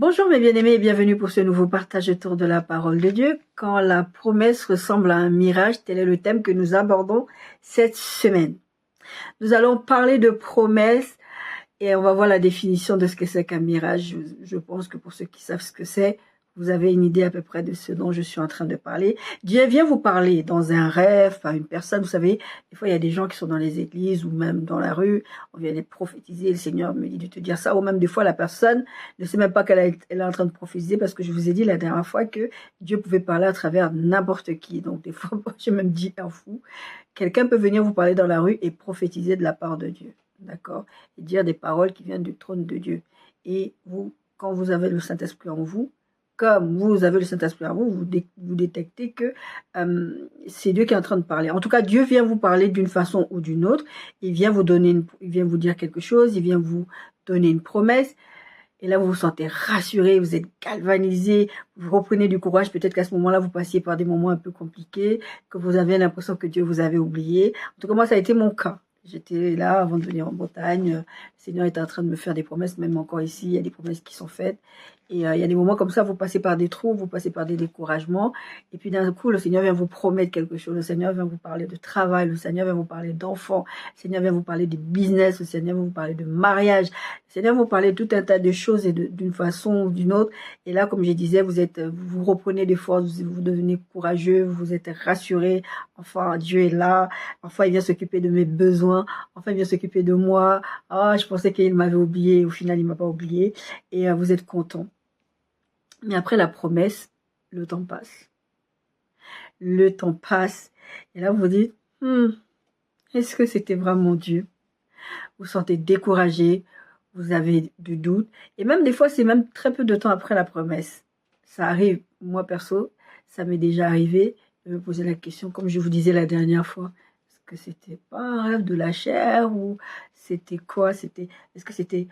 Bonjour mes bien-aimés et bienvenue pour ce nouveau partage autour de la parole de Dieu. Quand la promesse ressemble à un mirage, tel est le thème que nous abordons cette semaine. Nous allons parler de promesses et on va voir la définition de ce que c'est qu'un mirage. Je pense que pour ceux qui savent ce que c'est, vous avez une idée à peu près de ce dont je suis en train de parler. Dieu vient vous parler dans un rêve, à une personne. Vous savez, des fois, il y a des gens qui sont dans les églises ou même dans la rue. On vient de prophétiser. Le Seigneur me dit de te dire ça. Ou même des fois, la personne ne sait même pas qu'elle est en train de prophétiser parce que je vous ai dit la dernière fois que Dieu pouvait parler à travers n'importe qui. Donc, des fois, j'ai même dit un fou. Quelqu'un peut venir vous parler dans la rue et prophétiser de la part de Dieu. D'accord? Et dire des paroles qui viennent du trône de Dieu. Et vous, quand vous avez le Saint-Esprit en vous, comme vous avez le Saint-Esprit en vous, vous détectez que c'est Dieu qui est en train de parler. En tout cas, Dieu vient vous parler d'une façon ou d'une autre. Il vient vous dire quelque chose, il vient vous donner une promesse. Et là, vous vous sentez rassuré, vous êtes galvanisé, vous reprenez du courage. Peut-être qu'à ce moment-là, vous passiez par des moments un peu compliqués, que vous avez l'impression que Dieu vous avait oublié. En tout cas, moi, ça a été mon cas. J'étais là avant de venir en Bretagne. Le Seigneur était en train de me faire des promesses, même encore ici, il y a des promesses qui sont faites. Et il y a des moments comme ça, vous passez par des trous, vous passez par des découragements. Et puis d'un coup, le Seigneur vient vous promettre quelque chose. Le Seigneur vient vous parler de travail. Le Seigneur vient vous parler d'enfants. Le Seigneur vient vous parler de business. Le Seigneur vient vous parler de mariage. Le Seigneur vient vous parler de tout un tas de choses et d'une façon ou d'une autre. Et là, comme je disais, vous reprenez des forces, vous devenez courageux, vous êtes rassuré. Enfin, Dieu est là. Enfin, il vient s'occuper de mes besoins. Enfin, il vient s'occuper de moi. Ah, je pensais qu'il m'avait oublié. Au final, il m'a pas oublié. Et vous êtes content. Mais après la promesse, le temps passe. Le temps passe. Et là, vous vous dites, est-ce que c'était vraiment Dieu? Vous vous sentez découragé, vous avez du doute. Et même des fois, c'est même très peu de temps après la promesse. Ça arrive, moi perso, ça m'est déjà arrivé de me poser la question, comme je vous disais la dernière fois, est-ce que c'était pas un rêve de la chair ou c'était quoi? Est-ce que c'était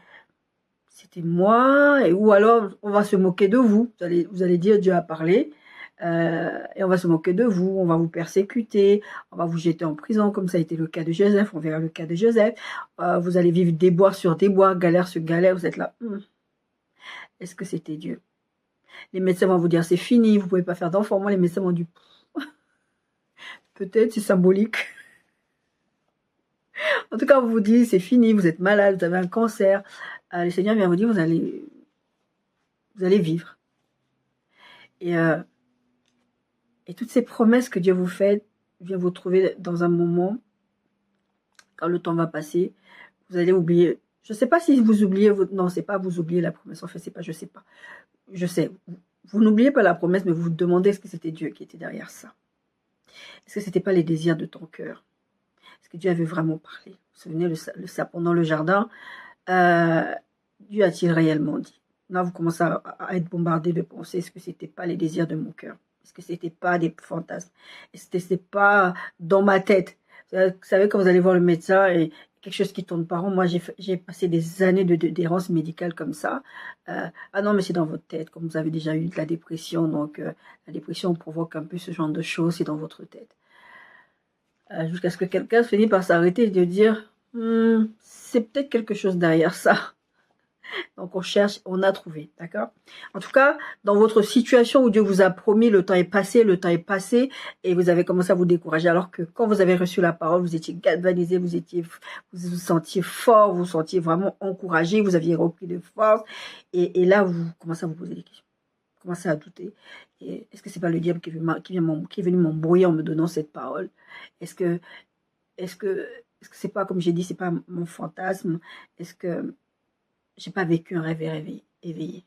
moi, ou alors on va se moquer de vous. Vous allez dire Dieu a parlé, et on va se moquer de vous, on va vous persécuter, on va vous jeter en prison, comme ça a été le cas de Joseph, on verra le cas de Joseph. Vous allez vivre déboire sur déboire, galère sur galère, vous êtes là. Est-ce que c'était Dieu? Les médecins vont vous dire c'est fini, vous ne pouvez pas faire d'enfant. Moi, les médecins m'ont dit peut-être c'est symbolique. En tout cas, on vous dit c'est fini, vous êtes malade, vous avez un cancer. Le Seigneur vient vous dire vous allez vivre. Et toutes ces promesses que Dieu vous fait, vient vous trouver dans un moment, quand le temps va passer, vous allez oublier. Je ne sais pas si vous oubliez, non, c'est pas vous oubliez la promesse, en fait, c'est pas, je sais pas. Je sais, vous n'oubliez pas la promesse, mais vous vous demandez est-ce que c'était Dieu qui était derrière ça? Est-ce que c'était pas les désirs de ton cœur? Est-ce que Dieu avait vraiment parlé? Vous vous souvenez, le serpent dans le jardin, Dieu a-t-il réellement dit? Là, vous commencez à être bombardé de pensées. Est-ce que c'était pas les désirs de mon cœur? Est-ce que c'était pas des fantasmes? Est-ce que c'était pas dans ma tête? Vous savez, quand vous allez voir le médecin et quelque chose qui tourne pas rond, moi, j'ai passé des années d'errance médicale comme ça. Ah non, mais c'est dans votre tête. Comme vous avez déjà eu de la dépression, donc la dépression provoque un peu ce genre de choses, c'est dans votre tête. Jusqu'à ce que quelqu'un finisse par s'arrêter et de dire c'est peut-être quelque chose derrière ça. Donc on cherche, on a trouvé, d'accord? En tout cas, dans votre situation où Dieu vous a promis, le temps est passé et vous avez commencé à vous décourager, alors que quand vous avez reçu la parole, vous étiez galvanisé, vous vous sentiez fort, vous vous sentiez vraiment encouragé, vous aviez repris de force, et là vous commencez à vous poser des questions, vous commencez à douter. Est-ce que c'est pas le diable qui est venu m'embrouiller en me donnant cette parole? Est-ce que c'est pas, comme j'ai dit, c'est pas mon fantasme? Est-ce que j'ai pas vécu un rêve éveillé?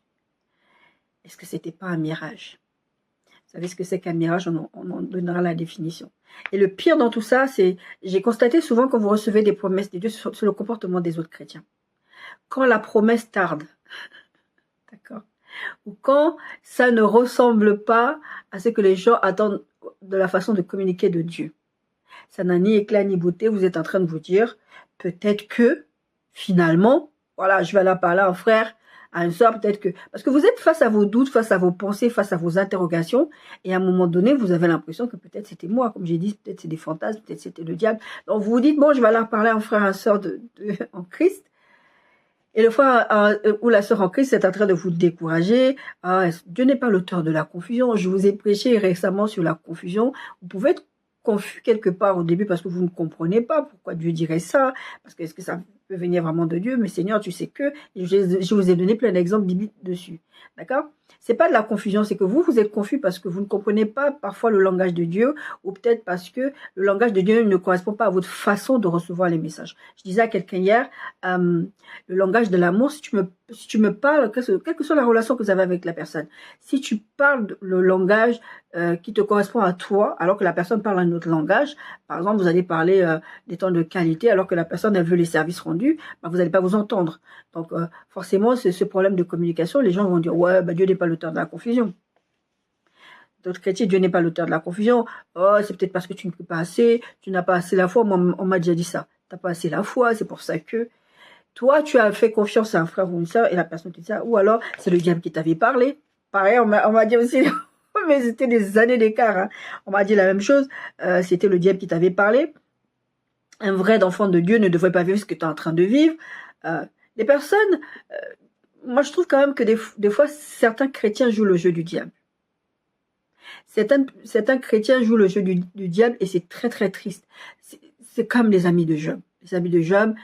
Est-ce que c'était pas un mirage? Vous savez ce que c'est qu'un mirage? On en donnera la définition. Et le pire dans tout ça, c'est, j'ai constaté souvent quand vous recevez des promesses de Dieu sur le comportement des autres chrétiens. Quand la promesse tarde, d'accord, ou quand ça ne ressemble pas à ce que les gens attendent de la façon de communiquer de Dieu. Ça n'a ni éclat ni beauté, vous êtes en train de vous dire, peut-être que, finalement, voilà, je vais aller parler à un frère, à une soeur, peut-être que... Parce que vous êtes face à vos doutes, face à vos pensées, face à vos interrogations, et à un moment donné, vous avez l'impression que peut-être c'était moi, comme j'ai dit, peut-être c'est des fantasmes, peut-être c'était le diable. Donc vous vous dites, bon, je vais aller parler à un frère, à une soeur en Christ, Et le frère ou la sœur en Christ est en train de vous décourager. Ah, Dieu n'est pas l'auteur de la confusion. Je vous ai prêché récemment sur la confusion. Vous pouvez être confus quelque part au début parce que vous ne comprenez pas pourquoi Dieu dirait ça. Parce que est-ce que ça peut venir vraiment de Dieu? Mais Seigneur, tu sais que... Je vous ai donné plein d'exemples bibliques dessus. D'accord? C'est pas de la confusion, c'est que vous êtes confus parce que vous ne comprenez pas parfois le langage de Dieu, ou peut-être parce que le langage de Dieu ne correspond pas à votre façon de recevoir les messages. Je disais à quelqu'un hier, le langage de l'amour, si tu me parles, quelle que soit la relation que vous avez avec la personne, si tu parles le langage qui te correspond à toi, alors que la personne parle un autre langage, par exemple, vous allez parler des temps de qualité, alors que la personne elle veut les services rendus, ben, vous n'allez pas vous entendre. Donc, forcément, c'est ce problème de communication. Les gens vont dire, ouais, ben, Dieu n'est pas l'auteur de la confusion. D'autres chrétiens, Dieu n'est pas l'auteur de la confusion. Oh, c'est peut-être parce que tu ne pries pas assez, tu n'as pas assez la foi. Moi, on m'a déjà dit ça. Tu n'as pas assez la foi, c'est pour ça que... Toi, tu as fait confiance à un frère ou une sœur et la personne te dit ça. Ou alors, c'est le diable qui t'avait parlé. Pareil, on m'a dit aussi, mais c'était des années d'écart. Hein. On m'a dit la même chose. C'était le diable qui t'avait parlé. Un vrai enfant de Dieu ne devrait pas vivre ce que tu es en train de vivre. Les personnes, moi je trouve quand même que des fois, certains chrétiens jouent le jeu du diable. Certains chrétiens jouent le jeu du diable et c'est très très triste. C'est comme les amis de Job. Les amis de Job,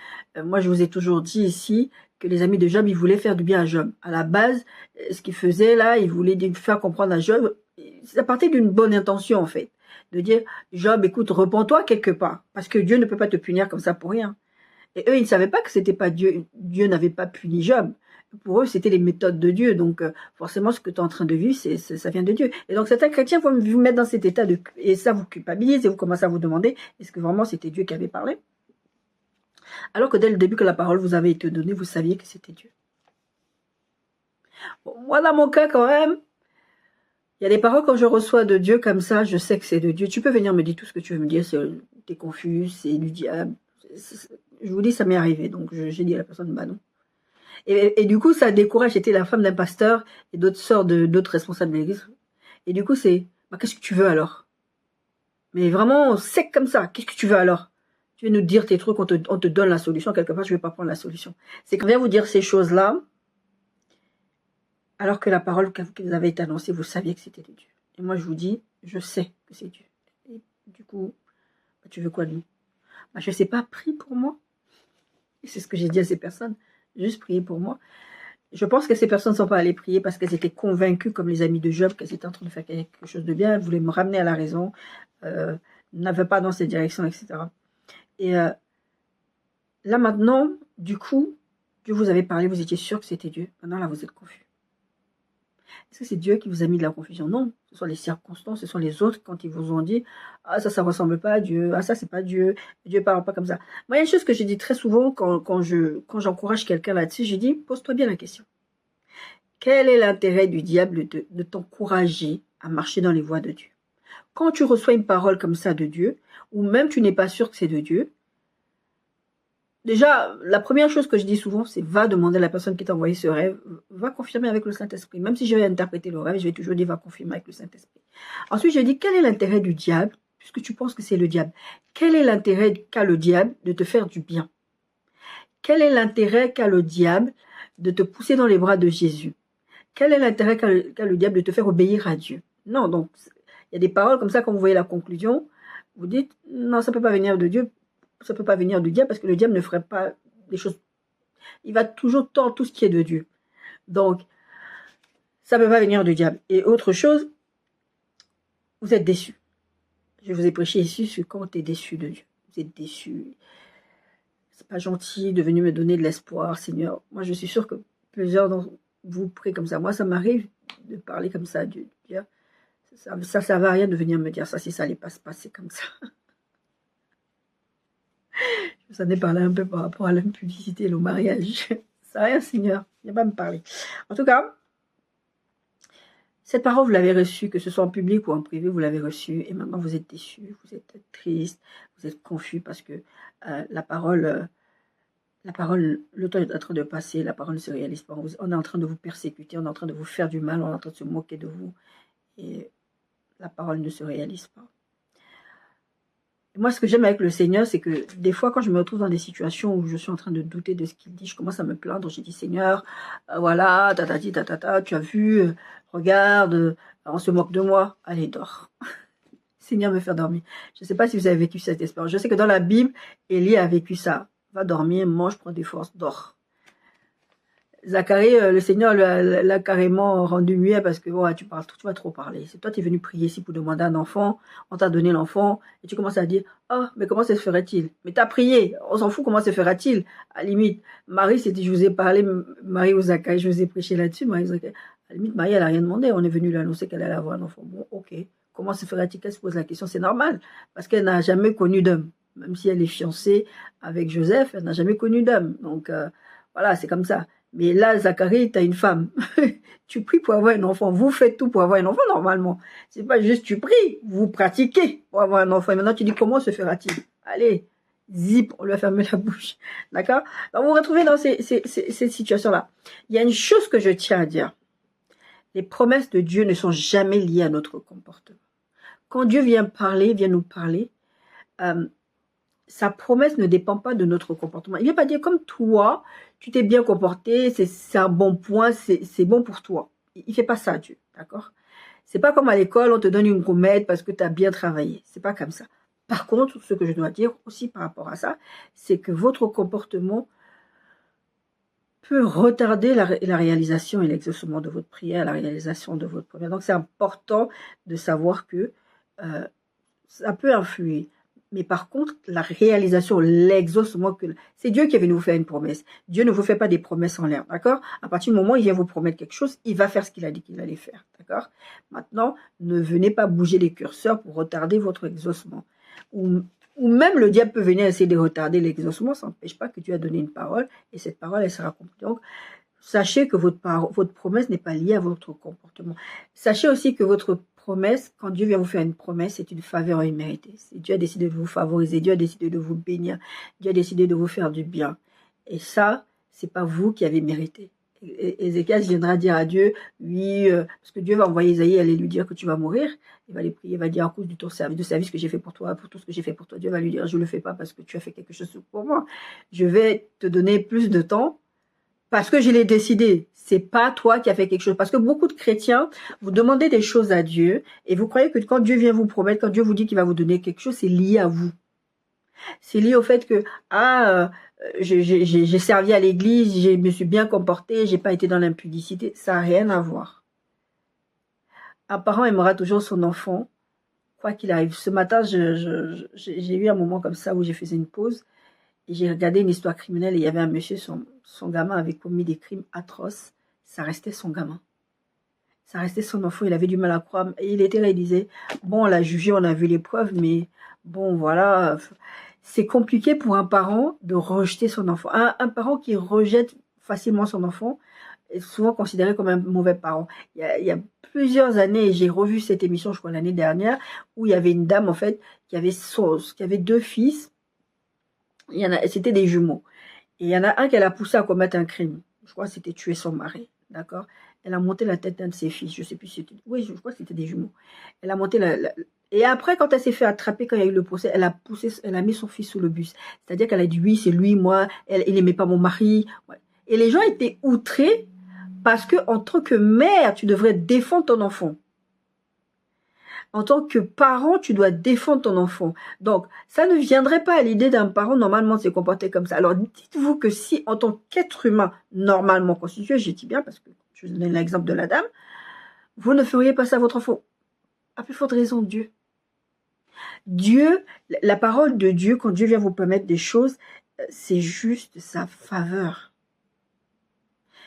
moi je vous ai toujours dit ici que les amis de Job, ils voulaient faire du bien à Job. À la base, ce qu'ils faisaient là, ils voulaient faire comprendre à Job, ça partait d'une bonne intention en fait. De dire, Job, écoute, repens-toi quelque part. Parce que Dieu ne peut pas te punir comme ça pour rien. Et eux, ils ne savaient pas que c'était pas Dieu. Dieu n'avait pas puni Job. Pour eux, c'était les méthodes de Dieu. Donc, forcément, ce que tu es en train de vivre, ça vient de Dieu. Et donc, certains chrétiens vont vous mettre dans cet état et ça vous culpabilise et vous commencez à vous demander, est-ce que vraiment c'était Dieu qui avait parlé? Alors que dès le début que la parole vous avait été donnée, vous saviez que c'était Dieu. Bon, moi, dans mon cas, quand même, il y a des paroles quand je reçois de Dieu comme ça, je sais que c'est de Dieu. Tu peux venir me dire tout ce que tu veux me dire, t'es confus, c'est du diable. Je vous dis, ça m'est arrivé. Donc, j'ai dit à la personne, bah non. Et du coup, ça décourage. J'étais la femme d'un pasteur et d'autres sœurs d'autres responsables de l'église. Et du coup, c'est, bah, qu'est-ce que tu veux alors? Mais vraiment, sec comme ça. Qu'est-ce que tu veux alors? Tu veux nous dire tes trucs, on te donne la solution. Quelque part, je ne vais pas prendre la solution. C'est qu'on vient vous dire ces choses-là, alors que la parole que vous avez été annoncée, vous saviez que c'était de Dieu. Et moi, je vous dis, je sais que c'est Dieu. Et du coup, bah, tu veux quoi de nous? Bah, je ne sais pas, prie pour moi. Et c'est ce que j'ai dit à ces personnes. Juste prier pour moi. Je pense que ces personnes ne sont pas allées prier parce qu'elles étaient convaincues, comme les amis de Job, qu'elles étaient en train de faire quelque chose de bien. Elles voulaient me ramener à la raison. N'avaient pas dans cette direction, etc. Et là maintenant, du coup, Dieu vous avait parlé, vous étiez sûr que c'était Dieu. Maintenant, là, vous êtes confus. Est-ce que c'est Dieu qui vous a mis de la confusion? Non, ce sont les circonstances, ce sont les autres quand ils vous ont dit « Ah, ça ressemble pas à Dieu. Ah, ça, c'est pas Dieu. Dieu parle pas comme ça. » Moi, il y a une chose que je dis très souvent quand j'encourage quelqu'un là-dessus, je dis « Pose-toi bien la question. Quel est l'intérêt du diable de t'encourager à marcher dans les voies de Dieu? Quand tu reçois une parole comme ça de Dieu, ou même tu n'es pas sûr que c'est de Dieu, déjà, la première chose que je dis souvent, c'est va demander à la personne qui t'a envoyé ce rêve, va confirmer avec le Saint-Esprit. Même si je vais interpréter le rêve, je vais toujours dire va confirmer avec le Saint-Esprit. Ensuite, je dis quel est l'intérêt du diable, puisque tu penses que c'est le diable. Quel est l'intérêt qu'a le diable de te faire du bien? Quel est l'intérêt qu'a le diable de te pousser dans les bras de Jésus? Quel est l'intérêt qu'a le diable de te faire obéir à Dieu? Non, donc, il y a des paroles comme ça, quand vous voyez la conclusion, vous dites, non, ça ne peut pas venir de Dieu, ça ne peut pas venir du diable, parce que le diable ne ferait pas des choses. Il va toujours tordre tout ce qui est de Dieu. Donc, ça ne peut pas venir du diable. Et autre chose, vous êtes déçus. Je vous ai prêché ici sur quand tu es déçu de Dieu. Vous êtes déçu. C'est pas gentil de venir me donner de l'espoir, Seigneur. Moi, je suis sûre que plusieurs d'entre vous prient comme ça. Moi, ça m'arrive de parler comme ça à Dieu. Ça ne servait à rien de venir me dire ça si ça n'allait pas se passer comme ça. Je vous en ai parlé un peu par rapport à l'impudicité et au mariage. Ça n'a rien, Seigneur. Il n'y a pas à me parler. En tout cas, cette parole, vous l'avez reçue, que ce soit en public ou en privé, vous l'avez reçue. Et maintenant, vous êtes déçus, vous êtes tristes, vous êtes confus parce que la parole, le temps est en train de passer, la parole ne se réalise pas. On est en train de vous persécuter, on est en train de vous faire du mal, on est en train de se moquer de vous. Et la parole ne se réalise pas. Moi, ce que j'aime avec le Seigneur, c'est que des fois, quand je me retrouve dans des situations où je suis en train de douter de ce qu'il dit, je commence à me plaindre. J'ai dit, Seigneur, voilà, tatati, tatata, tu as vu, regarde, on se moque de moi. Allez, dors. Seigneur me faire dormir. Je ne sais pas si vous avez vécu cette expérience. Je sais que dans la Bible, Élie a vécu ça. Va dormir, mange, prends des forces, dors. Zacharie, le Seigneur l'a carrément rendu muet parce que tu parles, tu vas trop parler. C'est toi qui es venu prier ici pour demander un enfant, on t'a donné l'enfant, et tu commences à dire, mais comment ça se ferait-il? Mais t'as prié, on s'en fout, comment se ferait-il? À la limite, Marie, c'était, je vous ai parlé, Marie ou Zacharie, je vous ai prêché là-dessus, Marie, Zacharie. À la limite, Marie, elle n'a rien demandé, on est venu lui annoncer qu'elle allait avoir un enfant. Bon, ok, comment se ferait-il qu'elle se pose la question? C'est normal, parce qu'elle n'a jamais connu d'homme. Même si elle est fiancée avec Joseph, elle n'a jamais connu d'homme. Donc, voilà, c'est comme ça. Mais là, Zacharie, tu as une femme. Tu pries pour avoir un enfant. Vous faites tout pour avoir un enfant, normalement. C'est pas juste tu pries, vous pratiquez pour avoir un enfant. Et maintenant, tu dis, comment se fera-t-il? Allez, zip, on lui a fermé la bouche. D'accord? Donc, vous vous retrouvez dans ces situations-là. Il y a une chose que je tiens à dire. Les promesses de Dieu ne sont jamais liées à notre comportement. Quand Dieu vient nous parler, sa promesse ne dépend pas de notre comportement. Il ne vient pas dire comme toi, tu t'es bien comporté, c'est un bon point, c'est bon pour toi. Il ne fait pas ça, Dieu, d'accord? C'est pas comme à l'école, on te donne une gommette parce que tu as bien travaillé. C'est pas comme ça. Par contre, ce que je dois dire aussi par rapport à ça, c'est que votre comportement peut retarder la réalisation et l'exaucement de votre prière, la réalisation de votre prière. Donc, c'est important de savoir que ça peut influer. Mais par contre, la réalisation, l'exaucement, c'est Dieu qui est venu vous faire une promesse. Dieu ne vous fait pas des promesses en l'air, d'accord? À partir du moment où il vient vous promettre quelque chose, il va faire ce qu'il a dit qu'il allait faire, d'accord? Maintenant, ne venez pas bouger les curseurs pour retarder votre exaucement. Ou même le diable peut venir essayer de retarder l'exaucement, ça n'empêche pas que Dieu a donné une parole, et cette parole, elle sera accomplie. Donc, sachez que votre promesse n'est pas liée à votre comportement. Sachez aussi que votre promesse, quand Dieu vient vous faire une promesse, c'est une faveur imméritée. Dieu a décidé de vous favoriser, Dieu a décidé de vous bénir, Dieu a décidé de vous faire du bien. Et ça, c'est pas vous qui avez mérité. Ézéchias viendra dire à Dieu, oui, parce que Dieu va envoyer Isaïe aller lui dire que tu vas mourir. Il va les prier, il va dire à cause du service que j'ai fait pour toi, pour tout ce que j'ai fait pour toi. Dieu va lui dire, je le fais pas parce que tu as fait quelque chose pour moi. Je vais te donner plus de temps parce que je l'ai décidé. C'est pas toi qui as fait quelque chose. Parce que beaucoup de chrétiens, vous demandez des choses à Dieu et vous croyez que quand Dieu vient vous promettre, quand Dieu vous dit qu'il va vous donner quelque chose, c'est lié à vous. C'est lié au fait que, j'ai servi à l'église, je me suis bien comporté, j'ai pas été dans l'impudicité. Ça n'a rien à voir. Un parent aimera toujours son enfant, quoi qu'il arrive. Ce matin, j'ai eu un moment comme ça où j'ai fait une pause. Et j'ai regardé une histoire criminelle et il y avait un monsieur, son gamin avait commis des crimes atroces. Ça restait son gamin. Ça restait son enfant, il avait du mal à croire. Et il était là, il disait, bon, on l'a jugé, on a vu les preuves, mais bon, voilà. C'est compliqué pour un parent de rejeter son enfant. Un parent qui rejette facilement son enfant est souvent considéré comme un mauvais parent. Il y a plusieurs années, j'ai revu cette émission, je crois l'année dernière, où il y avait une dame, en fait, qui avait 2 fils. C'était des jumeaux. Et il y en a un qu'elle a poussé à commettre un crime. Je crois que c'était tuer son mari. D'accord? Elle a monté la tête d'un de ses fils. Je sais plus si c'était... Oui, je crois que c'était des jumeaux. Elle a monté Et après, quand elle s'est fait attraper, quand il y a eu le procès, elle a mis son fils sous le bus. C'est-à-dire qu'elle a dit, oui, c'est lui, moi, il n'aimait pas mon mari. Ouais. Et les gens étaient outrés parce que, en tant que mère, tu devrais défendre ton enfant. En tant que parent, tu dois défendre ton enfant. Donc, ça ne viendrait pas à l'idée d'un parent normalement de se comporter comme ça. Alors, dites-vous que si, en tant qu'être humain normalement constitué, j'ai dit bien parce que je vous donne l'exemple de la dame, vous ne feriez pas ça à votre enfant. À plus forte raison, Dieu. Dieu, la parole de Dieu, quand Dieu vient vous permettre des choses, c'est juste sa faveur.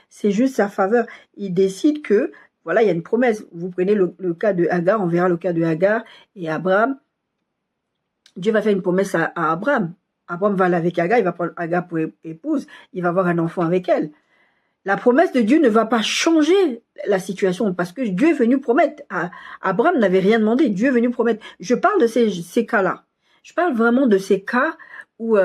C'est juste sa faveur. Il décide que, voilà, il y a une promesse. Vous prenez le cas de Hagar, on verra le cas de Hagar et Abraham. Dieu va faire une promesse à Abraham. Abraham va aller avec Hagar, il va prendre Hagar pour épouse, il va avoir un enfant avec elle. La promesse de Dieu ne va pas changer la situation parce que Dieu est venu promettre. Abraham n'avait rien demandé, Dieu est venu promettre. Je parle de ces cas-là. Je parle vraiment de ces cas où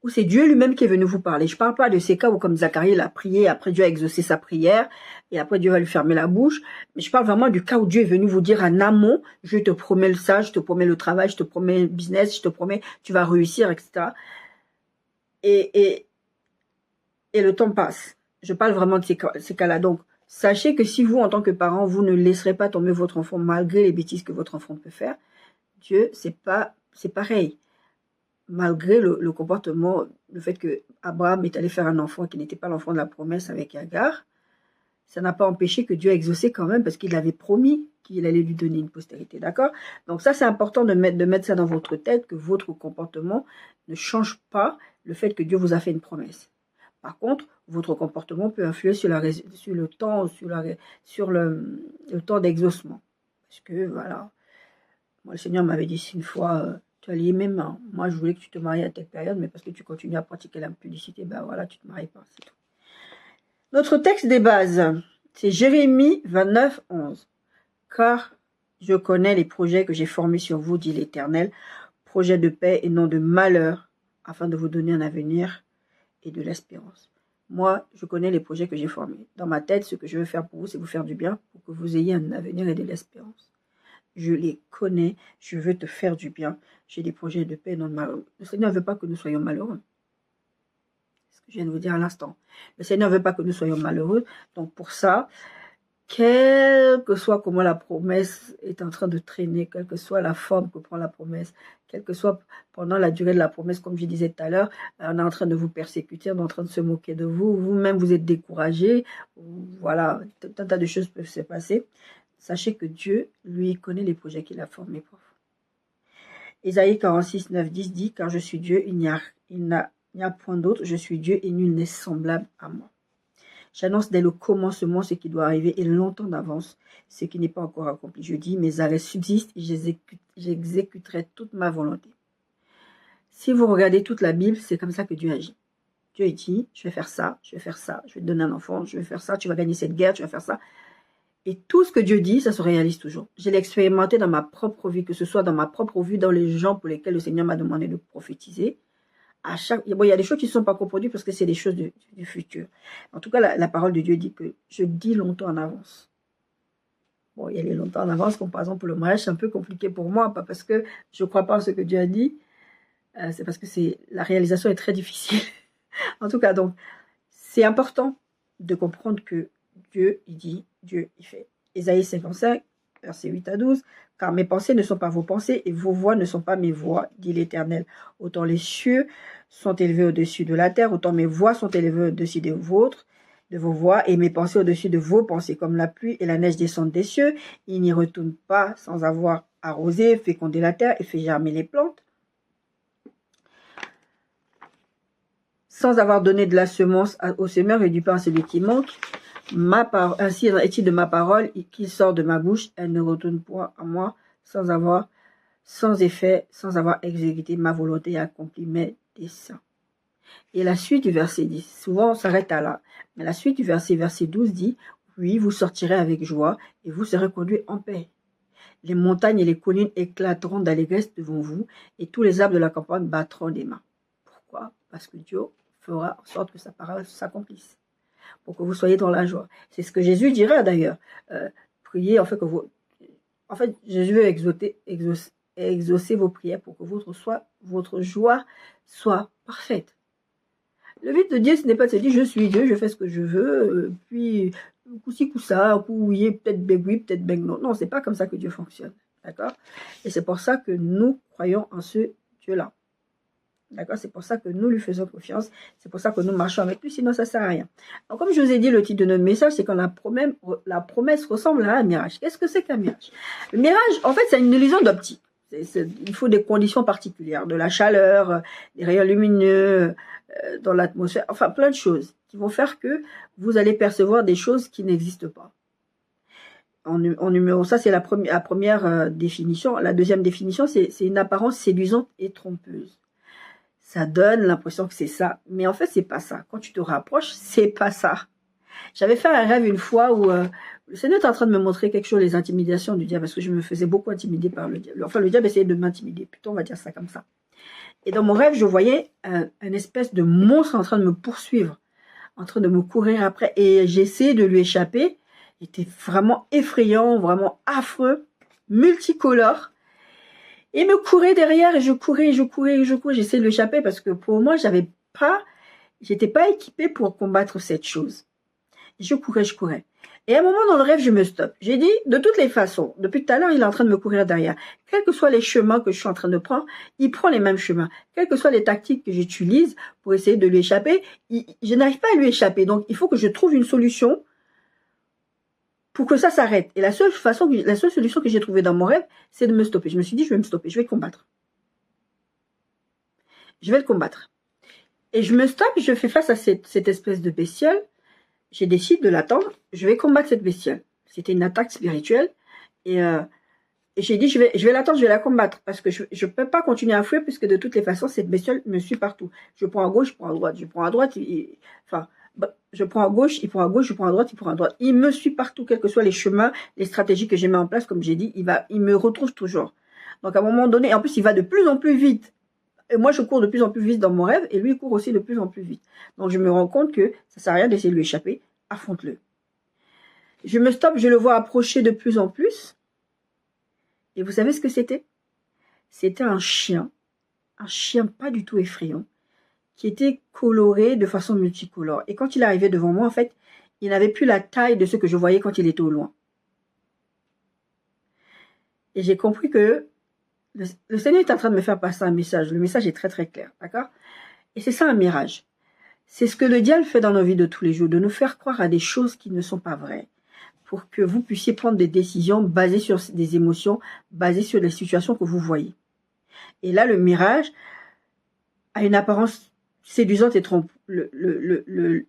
ou c'est Dieu lui-même qui est venu vous parler. Je ne parle pas de ces cas où, comme Zacharie, il a prié, après Dieu a exaucé sa prière, et après Dieu va lui fermer la bouche. Mais je parle vraiment du cas où Dieu est venu vous dire en amont, je te promets ça, je te promets le travail, je te promets le business, je te promets, tu vas réussir, etc. Et le temps passe. Je parle vraiment de ces cas-là. Donc, sachez que si vous, en tant que parent, vous ne laisserez pas tomber votre enfant malgré les bêtises que votre enfant peut faire, Dieu, c'est pareil. Malgré le comportement, le fait que Abraham est allé faire un enfant qui n'était pas l'enfant de la promesse avec Agar, ça n'a pas empêché que Dieu a exaucé quand même parce qu'il avait promis qu'il allait lui donner une postérité, d'accord? Donc ça, c'est important de mettre ça dans votre tête, que votre comportement ne change pas le fait que Dieu vous a fait une promesse. Par contre, votre comportement peut influer sur le temps, sur le temps d'exaucement. Parce que, voilà, moi, le Seigneur m'avait dit une fois, tu as lié mes mains. Moi, je voulais que tu te maries à telle période, mais parce que tu continues à pratiquer la publicité, ben voilà, tu te maries pas, c'est tout. Notre texte des bases, c'est Jérémie 29, 11. Car je connais les projets que j'ai formés sur vous, dit l'Éternel, projets de paix et non de malheur, afin de vous donner un avenir et de l'espérance. Moi, je connais les projets que j'ai formés. Dans ma tête, ce que je veux faire pour vous, c'est vous faire du bien, pour que vous ayez un avenir et de l'espérance. Je les connais, je veux te faire du bien. J'ai des projets de paix et non de malheur. Le Seigneur ne veut pas que nous soyons malheureux. C'est ce que je viens de vous dire à l'instant. Le Seigneur ne veut pas que nous soyons malheureux. Donc pour ça, quelle que soit comment la promesse est en train de traîner, quelle que soit la forme que prend la promesse, quelle que soit pendant la durée de la promesse, comme je disais tout à l'heure, on est en train de vous persécuter, on est en train de se moquer de vous, vous-même vous êtes découragé, voilà, tout un tas de choses peuvent se passer. Sachez que Dieu, lui, connaît les projets qu'il a formés pour vous. Ésaïe 46, 9, 10 dit, car je suis Dieu, il n'y a point d'autre, je suis Dieu et nul n'est semblable à moi. J'annonce dès le commencement ce qui doit arriver et longtemps d'avance ce qui n'est pas encore accompli. Je dis, mes arrêts subsistent et j'exécuterai toute ma volonté. Si vous regardez toute la Bible, c'est comme ça que Dieu agit. Dieu dit, je vais faire ça, je vais faire ça, je vais te donner un enfant, je vais faire ça, tu vas gagner cette guerre, tu vas faire ça. Et tout ce que Dieu dit, ça se réalise toujours. Je l'ai expérimenté dans ma propre vie, que ce soit dans ma propre vie, dans les gens pour lesquels le Seigneur m'a demandé de prophétiser. Bon, il y a des choses qui ne sont pas reproduites parce que c'est des choses du futur. En tout cas, la parole de Dieu dit que je dis longtemps en avance. Bon, il y a les longtemps en avance, comme par exemple pour le mariage, c'est un peu compliqué pour moi, pas parce que je ne crois pas en ce que Dieu a dit, c'est parce que la réalisation est très difficile. En tout cas, donc, c'est important de comprendre que Dieu, il dit, Dieu, il fait. Ésaïe 55, versets 8 à 12, car mes pensées ne sont pas vos pensées et vos voix ne sont pas mes voix, dit l'Éternel. Autant les cieux sont élevés au-dessus de la terre, autant mes voix sont élevées au-dessus de vos voix, et mes pensées au-dessus de vos pensées, comme la pluie et la neige descendent des cieux. Ils n'y retournent pas sans avoir arrosé, fécondé la terre et fait germer les plantes, sans avoir donné de la semence au semeur et du pain à celui qui manque. Ainsi est-il de ma parole qui sort de ma bouche, elle ne retourne point à moi sans effet, sans avoir exécuté ma volonté et accompli mes desseins. Et la suite du verset 10, souvent on s'arrête à là, mais la suite du verset 12 dit, oui, vous sortirez avec joie et vous serez conduits en paix. Les montagnes et les collines éclateront d'allégresse devant vous et tous les arbres de la campagne battront des mains. Pourquoi? Parce que Dieu fera en sorte que sa parole s'accomplisse, pour que vous soyez dans la joie. C'est ce que Jésus dirait d'ailleurs. Priez, en fait, Jésus veut exaucer vos prières pour que votre joie soit parfaite. Le but de Dieu, ce n'est pas de se dire, je suis Dieu, je fais ce que je veux, puis coup-ci, coup-ça, coup oui, peut-être ben oui, peut-être ben non. Non, c'est pas comme ça que Dieu fonctionne. D'accord? Et c'est pour ça que nous croyons en ce Dieu-là. D'accord? C'est pour ça que nous lui faisons confiance. C'est pour ça que nous marchons avec lui, sinon ça ne sert à rien. Alors, comme je vous ai dit, le titre de notre message, c'est quand la promesse ressemble à un mirage. Qu'est-ce que c'est qu'un mirage? Le mirage, en fait, c'est une illusion d'optique. Il faut des conditions particulières, de la chaleur, des rayons lumineux, dans l'atmosphère, enfin plein de choses qui vont faire que vous allez percevoir des choses qui n'existent pas. En numéro, ça c'est la première définition. La deuxième définition, c'est une apparence séduisante et trompeuse. Ça donne l'impression que c'est ça, mais en fait c'est pas ça. Quand tu te rapproches, c'est pas ça. J'avais fait un rêve une fois où le Seigneur est en train de me montrer quelque chose, les intimidations du diable, parce que je me faisais beaucoup intimider par le diable. Enfin, le diable essayait de m'intimider, plutôt on va dire ça comme ça. Et dans mon rêve, je voyais un espèce de monstre en train de me poursuivre, en train de me courir après. Et j'essayais de lui échapper. Il était vraiment effrayant, vraiment affreux, multicolore. Il me courait derrière et je courais. J'essayais de lui échapper parce que pour moi, j'étais pas équipée pour combattre cette chose. Je courais. Et à un moment dans le rêve, je me stoppe. J'ai dit, de toutes les façons, depuis tout à l'heure, il est en train de me courir derrière. Quels que soient les chemins que je suis en train de prendre, il prend les mêmes chemins. Quelles que soient les tactiques que j'utilise pour essayer de lui échapper, je n'arrive pas à lui échapper. Donc, il faut que je trouve une solution pour que ça s'arrête. Et la seule solution que j'ai trouvée dans mon rêve, c'est de me stopper. Je me suis dit, je vais me stopper, je vais le combattre. Je vais le combattre. Et je me stoppe, je fais face à cette espèce de bestiole. J'ai décidé de l'attendre, je vais combattre cette bestiole. C'était une attaque spirituelle. Et j'ai dit, je vais l'attendre, je vais la combattre. Parce que je ne peux pas continuer à fuir, puisque de toutes les façons, cette bestiole me suit partout. Je prends à gauche, je prends à droite. Je prends à droite, je prends à gauche, il prend à gauche, je prends à droite, il prend à droite. Il me suit partout, quels que soient les chemins, les stratégies que j'ai mis en place, comme j'ai dit, il me retrouve toujours. Donc à un moment donné, en plus, il va de plus en plus vite. Et moi, je cours de plus en plus vite dans mon rêve, et lui, il court aussi de plus en plus vite. Donc, je me rends compte que ça ne sert à rien d'essayer de lui échapper, affronte-le. Je me stoppe, je le vois approcher de plus en plus. Et vous savez ce que c'était? C'était un chien pas du tout effrayant, qui était coloré de façon multicolore. Et quand il arrivait devant moi, en fait, il n'avait plus la taille de ce que je voyais quand il était au loin. Et j'ai compris que le Seigneur est en train de me faire passer un message. Le message est très très clair, d'accord? Et c'est ça un mirage. C'est ce que le diable fait dans nos vies de tous les jours, de nous faire croire à des choses qui ne sont pas vraies, pour que vous puissiez prendre des décisions basées sur des émotions, basées sur les situations que vous voyez. Et là, le mirage a une apparence séduisante et trompeuse. Le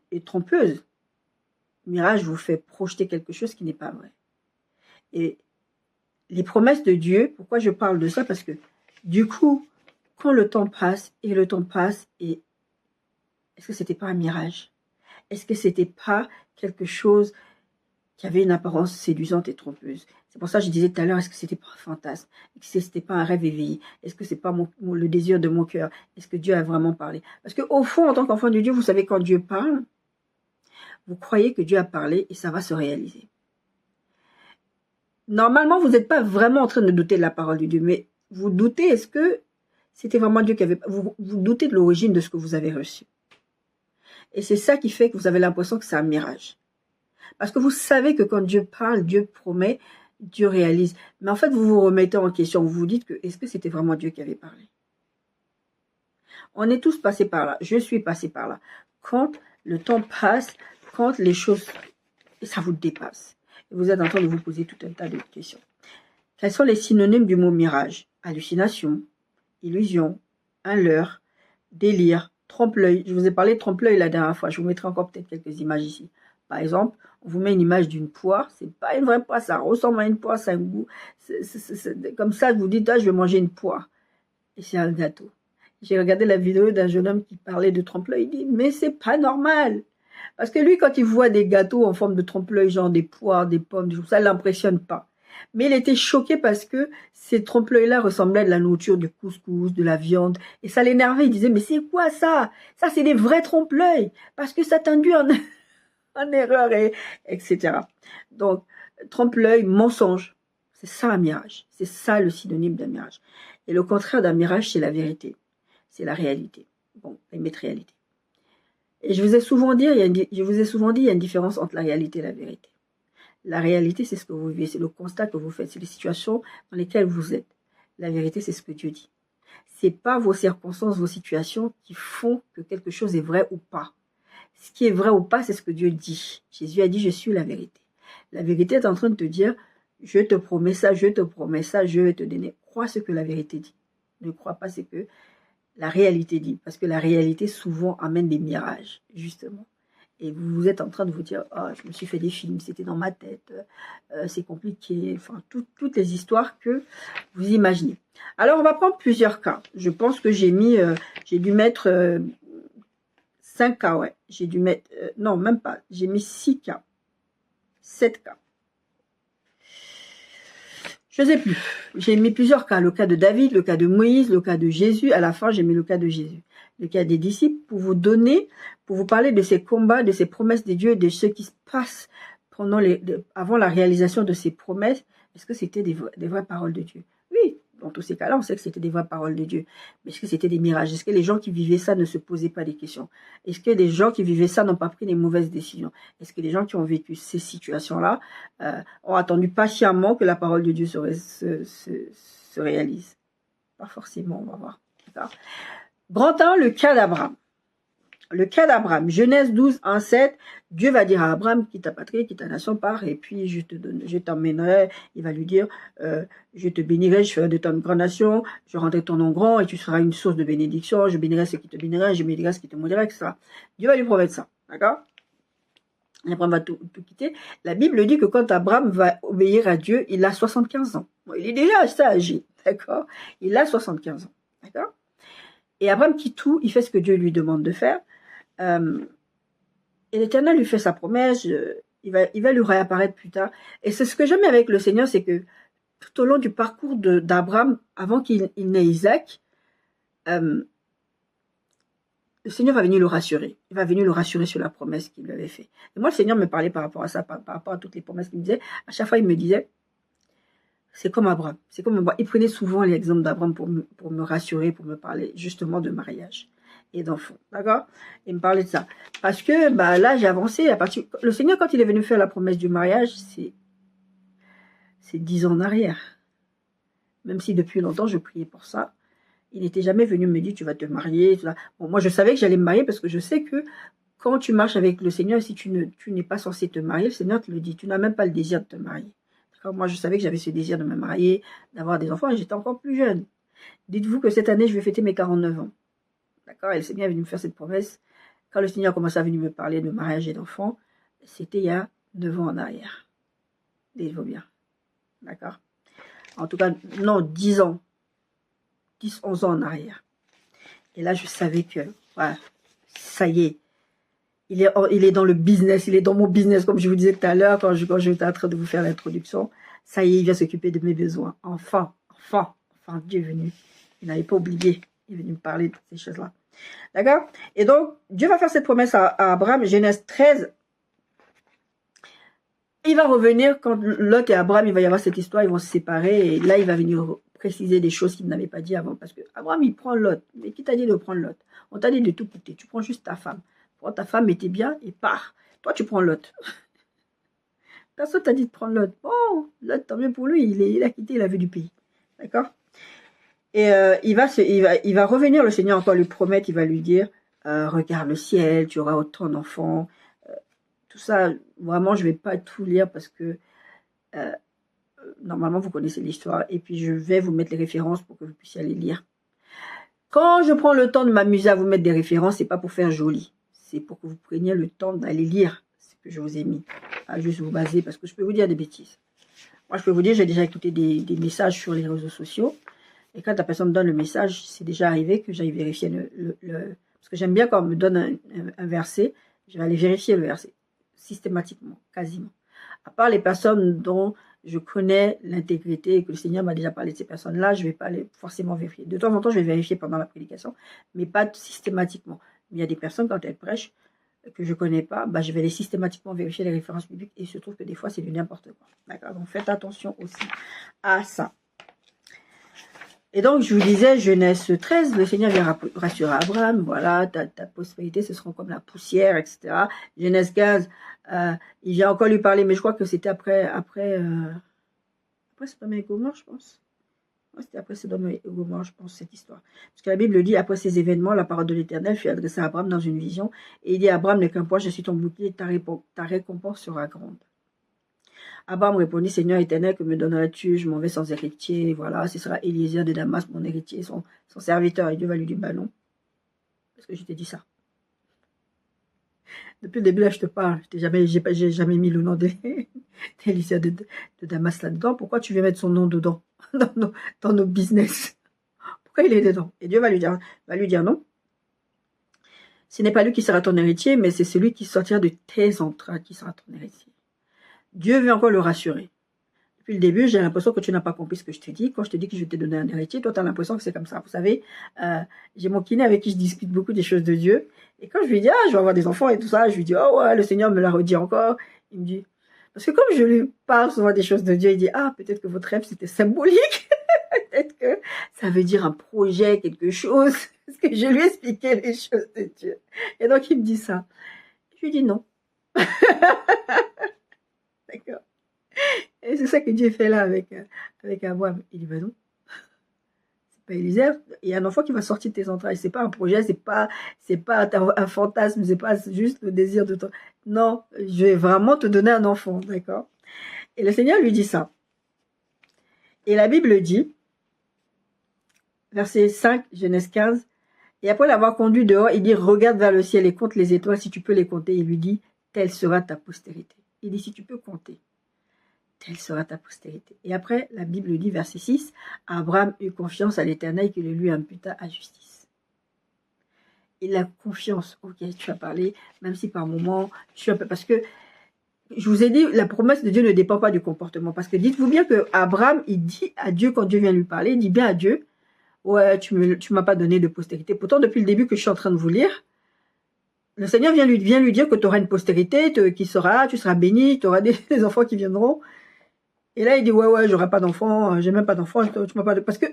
mirage vous fait projeter quelque chose qui n'est pas vrai. Et les promesses de Dieu, pourquoi je parle de ça? Parce que du coup, quand le temps passe, et est-ce que c'était pas un mirage? Est-ce que c'était pas quelque chose qui avait une apparence séduisante et trompeuse? C'est pour ça que je disais tout à l'heure, est-ce que c'était pas un fantasme? Est-ce que c'était pas un rêve éveillé? Est-ce que c'est pas le désir de mon cœur? Est-ce que Dieu a vraiment parlé? Parce qu'au fond, en tant qu'enfant de Dieu, vous savez, quand Dieu parle, vous croyez que Dieu a parlé et ça va se réaliser. Normalement, vous n'êtes pas vraiment en train de douter de la parole de Dieu, mais vous doutez, est-ce que c'était vraiment Dieu qui avait... Vous doutez de l'origine de ce que vous avez reçu. Et c'est ça qui fait que vous avez l'impression que c'est un mirage. Parce que vous savez que quand Dieu parle, Dieu promet, Dieu réalise. Mais en fait, vous vous remettez en question. Vous vous dites que est-ce que c'était vraiment Dieu qui avait parlé? On est tous passés par là. Je suis passé par là. Quand le temps passe, quand les choses... ça vous dépasse. Et vous êtes en train de vous poser tout un tas de questions. Quels sont les synonymes du mot mirage? Hallucination, illusion, un leurre, délire, trompe-l'œil. Je vous ai parlé de trompe-l'œil la dernière fois. Je vous mettrai encore peut-être quelques images ici. Par exemple, on vous met une image d'une poire. C'est pas une vraie poire, ça ressemble à une poire, ça a un goût. Comme ça, vous dites, ah, je vais manger une poire. Et c'est un gâteau. J'ai regardé la vidéo d'un jeune homme qui parlait de trompe-l'œil. Il dit, mais c'est pas normal. Parce que lui, quand il voit des gâteaux en forme de trompe-l'œil, genre des poires, des pommes, ça ne l'impressionne pas. Mais il était choqué parce que ces trompe-l'œil-là ressemblaient à de la nourriture, du couscous, de la viande. Et ça l'énervait. Il disait, mais c'est quoi ça? Ça, c'est des vrais trompe-l'œil. Parce que ça t'induit en erreur, etc. Donc, trompe-l'œil, mensonge. C'est ça un mirage. C'est ça le synonyme d'un mirage. Et le contraire d'un mirage, c'est la vérité. C'est la réalité. Bon, la réalité. Et je vous ai souvent dit, il y a une différence entre la réalité et la vérité. La réalité, c'est ce que vous vivez, c'est le constat que vous faites, c'est les situations dans lesquelles vous êtes. La vérité, c'est ce que Dieu dit. C'est pas vos circonstances, vos situations qui font que quelque chose est vrai ou pas. Ce qui est vrai ou pas, c'est ce que Dieu dit. Jésus a dit, je suis la vérité. La vérité est en train de te dire, je te promets ça, je te promets ça, je vais te donner. Crois ce que la vérité dit. Ne crois pas ce que la réalité dit. Parce que la réalité souvent amène des mirages, justement. Et vous êtes en train de vous dire, oh, je me suis fait des films, c'était dans ma tête, c'est compliqué. Enfin, toutes les histoires que vous imaginez. Alors, on va prendre plusieurs cas. Je pense que j'ai dû mettre 5 cas, ouais. J'ai dû mettre, non, même pas. J'ai mis 6 cas. 7 cas. Je ne sais plus. J'ai mis plusieurs cas. Le cas de David, le cas de Moïse, le cas de Jésus. À la fin, j'ai mis le cas de Jésus. Le cas des disciples pour vous donner, pour vous parler de ces combats, de ces promesses de Dieu, de ce qui se passe avant la réalisation de ces promesses. Est-ce que c'était des vraies paroles de Dieu? Oui, dans tous ces cas-là, on sait que c'était des vraies paroles de Dieu. Mais est-ce que c'était des mirages? Est-ce que les gens qui vivaient ça ne se posaient pas des questions? Est-ce que les gens qui vivaient ça n'ont pas pris des mauvaises décisions? Est-ce que les gens qui ont vécu ces situations-là ont attendu patiemment que la parole de Dieu se réalise? Pas forcément, on va voir. Grand 1, le cas d'Abraham. Le cas d'Abraham, Genèse 12, 1, 7, Dieu va dire à Abraham, quitte ta patrie, quitte ta nation, pars, et puis je t'emmènerai, il va lui dire, je te bénirai, je ferai de toi une grande nation, je rendrai ton nom grand, et tu seras une source de bénédiction, je bénirai ceux qui te béniraient, je bénirai ceux qui te maudiraient, etc. Dieu va lui promettre ça, d'accord? Abraham va tout quitter. La Bible dit que quand Abraham va obéir à Dieu, il a 75 ans. Bon, il est déjà assez âgé, d'accord? Il a 75 ans, d'accord? Et Abraham quitte tout, il fait ce que Dieu lui demande de faire. Et l'Éternel lui fait sa promesse, il va lui réapparaître plus tard. Et c'est ce que j'aime avec le Seigneur, c'est que tout au long du parcours d'Abraham, avant qu'il n'ait Isaac, le Seigneur va venir le rassurer. Il va venir le rassurer sur la promesse qu'il lui avait faite. Et moi, le Seigneur me parlait par rapport à ça, par rapport à toutes les promesses qu'il me disait. À chaque fois, il me disait, c'est comme Abraham. C'est comme Abraham. Il prenait souvent l'exemple d'Abraham pour me rassurer, pour me parler justement de mariage et d'enfants, d'accord? Il me parlait de ça. Parce que là, j'ai avancé. Le Seigneur, quand il est venu faire la promesse du mariage, c'est 10 ans en arrière. Même si depuis longtemps, je priais pour ça. Il n'était jamais venu me dire, tu vas te marier. Tout ça. Bon, moi, je savais que j'allais me marier parce que je sais que quand tu marches avec le Seigneur, si tu n'es pas censé te marier, le Seigneur te le dit. Tu n'as même pas le désir de te marier. Moi, je savais que j'avais ce désir de me marier, d'avoir des enfants, et j'étais encore plus jeune. Dites-vous que cette année, je vais fêter mes 49 ans. D'accord? Et le Seigneur est venu me faire cette promesse. Quand le Seigneur a commencé à venir me parler de mariage et d'enfants, c'était il y a 9 ans en arrière. Dites-vous bien. D'accord? En tout cas, non, 10 ans. 10, 11 ans en arrière. Et là, je savais que, voilà, ça y est. Il est dans le business, il est dans mon business, comme je vous disais tout à l'heure, quand j'étais en train de vous faire l'introduction. Ça y est, il vient s'occuper de mes besoins. Enfin, Dieu est venu. Il n'avait pas oublié. Il est venu me parler de ces choses-là. D'accord? Et donc, Dieu va faire cette promesse à Abraham, Genèse 13. Il va revenir quand Lot et Abraham, il va y avoir cette histoire, ils vont se séparer. Et là, il va venir préciser des choses qu'il n'avait pas dit avant. Parce que Abraham, il prend Lot. Mais qui t'a dit de prendre Lot? On t'a dit de tout quitter. Tu prends juste ta femme. Prends ta femme, était bien et pars. Toi, tu prends Lot. Personne t'a dit de prendre Lot. Bon, Lot, tant mieux pour lui. Il a quitté, il a vu du pays. D'accord? Et il va revenir, le Seigneur encore lui promettre, il va lui dire, regarde le ciel, tu auras autant d'enfants. Tout ça, vraiment, je ne vais pas tout lire parce que normalement, vous connaissez l'histoire. Et puis, je vais vous mettre les références pour que vous puissiez aller lire. Quand je prends le temps de m'amuser à vous mettre des références, ce n'est pas pour faire joli. C'est pour que vous preniez le temps d'aller lire ce que je vous ai mis. Pas juste vous baser, parce que je peux vous dire des bêtises. Moi, je peux vous dire, j'ai déjà écouté des messages sur les réseaux sociaux. Et quand la personne me donne le message, c'est déjà arrivé que j'aille vérifier parce que j'aime bien quand on me donne un verset, je vais aller vérifier le verset. Systématiquement, quasiment. À part les personnes dont je connais l'intégrité et que le Seigneur m'a déjà parlé de ces personnes-là, je ne vais pas les forcément vérifier. De temps en temps, je vais vérifier pendant la prédication, mais pas systématiquement. Mais il y a des personnes, quand elles prêchent, que je ne connais pas, je vais systématiquement vérifier les références bibliques et il se trouve que des fois, c'est du n'importe quoi. D'accord? Donc, faites attention aussi à ça. Et donc, je vous disais, Genèse 13, le Seigneur vient rassurer Abraham, voilà, ta prospérité, ce sera comme la poussière, etc. Genèse 15, il vient encore lui parler, mais je crois que c'était après Sodome et Gomorrhe, je pense. Ouais, c'était après Sodome et Gomorrhe, je pense, cette histoire. Parce que la Bible dit, après ces événements, la parole de l'Éternel fut adressée à Abraham dans une vision, et il dit à Abraham, ne qu'un point, je suis ton bouclier, ta récompense sera grande. Abraham répondit, Seigneur éternel, que me donneras-tu? Je m'en vais sans héritier. Voilà, ce sera Eliezer de Damas, mon héritier, son serviteur. Et Dieu va lui dire, non. Parce que je t'ai dit ça. Depuis le début, là, je te parle. J'ai jamais mis le nom d'Eliezer de Damas là-dedans. Pourquoi tu veux mettre son nom dedans? dans nos business. Pourquoi il est dedans? Et Dieu va lui dire non. Ce n'est pas lui qui sera ton héritier, mais c'est celui qui sortira de tes entrailles qui sera ton héritier. Dieu veut encore le rassurer. Depuis le début, j'ai l'impression que tu n'as pas compris ce que je te dis. Quand je te dis que je vais te donner un héritier, toi, tu as l'impression que c'est comme ça. Vous savez, j'ai mon kiné avec qui je discute beaucoup des choses de Dieu. Et quand je lui dis, ah, je vais avoir des enfants et tout ça, je lui dis, oh ouais, le Seigneur me l'a redit encore. Il me dit, parce que comme je lui parle souvent des choses de Dieu, il dit, ah, peut-être que votre rêve, c'était symbolique. Peut-être que ça veut dire un projet, quelque chose. Parce que je lui ai expliqué les choses de Dieu. Et donc, il me dit ça. Je lui dis non. D'accord. Et c'est ça que Dieu fait là avec Abraham. Il dit, ben non. C'est pas Élisée. Il y a un enfant qui va sortir de tes entrailles. C'est pas un projet, c'est pas un fantasme, c'est pas juste le désir de toi. Non, je vais vraiment te donner un enfant. D'accord. Et le Seigneur lui dit ça. Et la Bible dit, verset 5, Genèse 15, et après l'avoir conduit dehors, il dit, regarde vers le ciel et compte les étoiles si tu peux les compter. Il lui dit, telle sera ta postérité. Il dit, si tu peux compter, telle sera ta postérité. Et après, la Bible dit, verset 6, Abraham eut confiance à l'Éternel qui le lui imputa à justice. Il a confiance. Ok, tu as parlé, même si par moment, je suis un peu... Parce que, je vous ai dit, la promesse de Dieu ne dépend pas du comportement. Parce que dites-vous bien que Abraham, il dit à Dieu, quand Dieu vient lui parler, il dit bien à Dieu, ouais, tu m'as pas donné de postérité. Pourtant, depuis le début que je suis en train de vous lire, le Seigneur vient lui dire que tu auras une postérité, tu seras béni, tu auras des enfants qui viendront. Et là, il dit, ouais, j'aurai pas d'enfants, j'ai même pas d'enfants, tu m'as pas de... Parce que,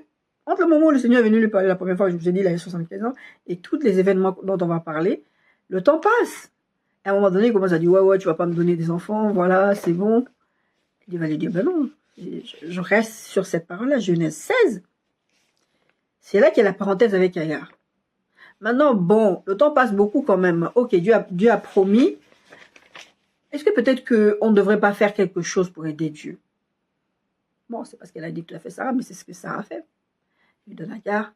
entre le moment où le Seigneur est venu lui parler la première fois, je vous ai dit, il avait 75 ans, et tous les événements dont on va parler, le temps passe. À un moment donné, il commence à dire, ouais, tu vas pas me donner des enfants, voilà, c'est bon. Il va lui dire, ben non, je reste sur cette parole-là, Genèse 16. C'est là qu'il y a la parenthèse avec Agar. Maintenant, bon, le temps passe beaucoup quand même. Ok, Dieu a promis. Est-ce que peut-être qu'on ne devrait pas faire quelque chose pour aider Dieu? Bon, c'est parce qu'elle a dit que tu as fait Sarah, mais c'est ce que Sarah a fait. Il lui donne Agar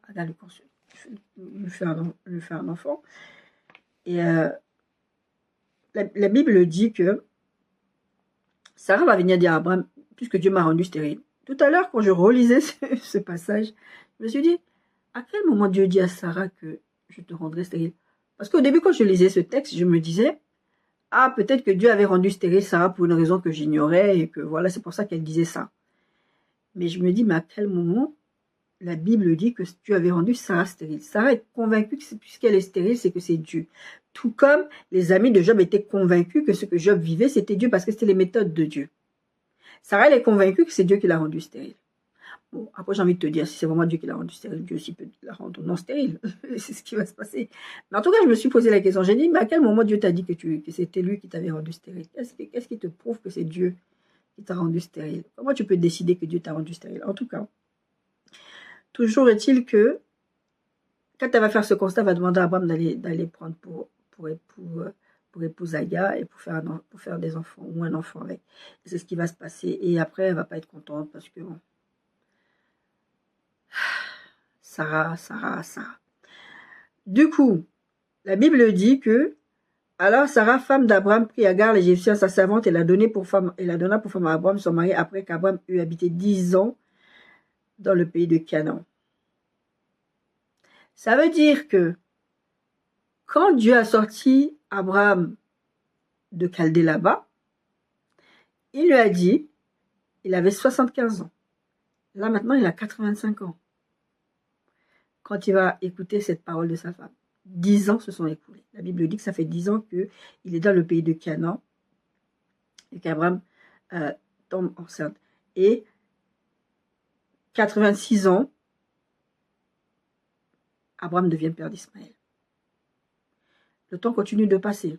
lui fait un enfant. Et la Bible dit que Sarah va venir dire à Abraham, puisque Dieu m'a rendu stérile. Tout à l'heure, quand je relisais ce passage, je me suis dit, à quel moment Dieu dit à Sarah que je te rendrai stérile? Parce qu'au début, quand je lisais ce texte, je me disais, ah, peut-être que Dieu avait rendu stérile Sarah pour une raison que j'ignorais et que voilà, c'est pour ça qu'elle disait ça. Mais je me dis, mais à quel moment la Bible dit que Dieu avait rendu Sarah stérile? Sarah est convaincue que puisqu'elle est stérile, c'est que c'est Dieu. Tout comme les amis de Job étaient convaincus que ce que Job vivait, c'était Dieu parce que c'était les méthodes de Dieu. Sarah, elle est convaincue que c'est Dieu qui l'a rendue stérile. Bon, après, j'ai envie de te dire, si c'est vraiment Dieu qui l'a rendue stérile, Dieu aussi peut la rendre non stérile. C'est ce qui va se passer. Mais en tout cas, je me suis posé la question. J'ai dit, mais à quel moment Dieu t'a dit que c'était lui qui t'avait rendu stérile? Qu'est-ce qui te prouve que c'est Dieu qui t'a rendu stérile? Comment tu peux décider que Dieu t'a rendu stérile? En tout cas, toujours est-il que, quand elle va faire ce constat, elle va demander à Abraham d'aller prendre pour épouse Agar et pour faire des enfants, ou un enfant avec. C'est ce qui va se passer. Et après, elle va pas être contente parce que, bon, Sarah. Du coup, la Bible dit que, alors Sarah, femme d'Abraham, prit Agar l'Égyptien, sa servante, et la donna pour femme à Abraham, son mari, après qu'Abraham eut habité 10 ans dans le pays de Canaan. Ça veut dire que, quand Dieu a sorti Abraham de Chaldée là-bas, il lui a dit, il avait 75 ans. Là, maintenant, il a 85 ans. Quand il va écouter cette parole de sa femme. 10 ans se sont écoulés. La Bible dit que ça fait 10 ans qu'il est dans le pays de Canaan et qu'Abraham tombe enceinte. Et 86 ans, Abraham devient père d'Ismaël. Le temps continue de passer.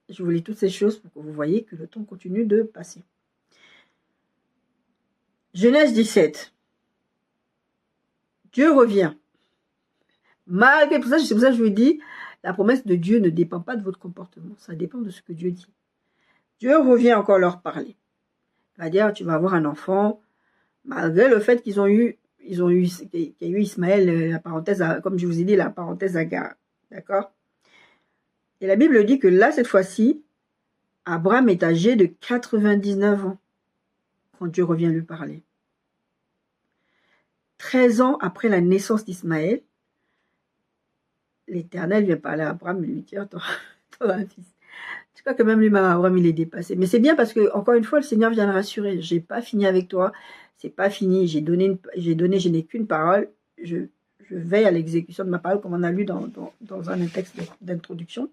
Je vous lis toutes ces choses pour que vous voyez que le temps continue de passer. Genèse 17. Dieu revient. Malgré tout ça, c'est pour ça que je vous dis, la promesse de Dieu ne dépend pas de votre comportement. Ça dépend de ce que Dieu dit. Dieu revient encore leur parler. Il va dire, tu vas avoir un enfant, malgré le fait qu'il y a eu Ismaël, la parenthèse, comme je vous ai dit, la parenthèse Agar. D'accord? Et la Bible dit que là, cette fois-ci, Abraham est âgé de 99 ans quand Dieu revient lui parler. 13 ans après la naissance d'Ismaël, l'Éternel vient parler à Abraham et lui dire, tu auras un fils. Je crois que même lui, Abraham, il est dépassé. Mais c'est bien parce que, encore une fois, le Seigneur vient le rassurer. J'ai pas fini avec toi. C'est pas fini. Je n'ai qu'une parole. Je veille à l'exécution de ma parole, comme on a lu dans un texte d'introduction.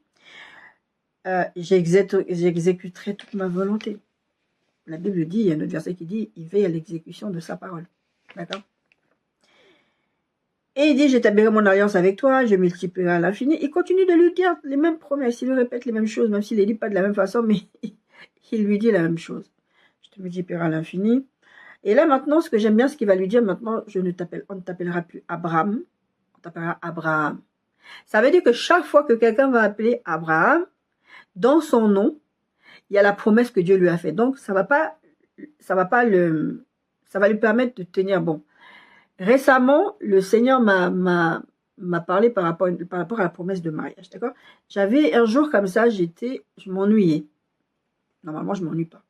J'exécuterai toute ma volonté. La Bible dit, il y a un autre verset qui dit, il veille à l'exécution de sa parole. D'accord? Et il dit, j'établirai mon alliance avec toi, je multiplierai à l'infini. Il continue de lui dire les mêmes promesses. Il lui répète les mêmes choses, même s'il ne les dit pas de la même façon, mais il lui dit la même chose. Je te multiplierai à l'infini. Et là, maintenant, ce que j'aime bien, ce qu'il va lui dire, maintenant, on ne t'appellera plus Abraham, on t'appellera Abraham. Ça veut dire que chaque fois que quelqu'un va appeler Abraham, dans son nom, il y a la promesse que Dieu lui a faite. Donc, ça va lui permettre de tenir bon. Récemment, le Seigneur m'a parlé par rapport à la promesse de mariage, d'accord? J'avais un jour comme ça, je m'ennuyais. Normalement, je m'ennuie pas.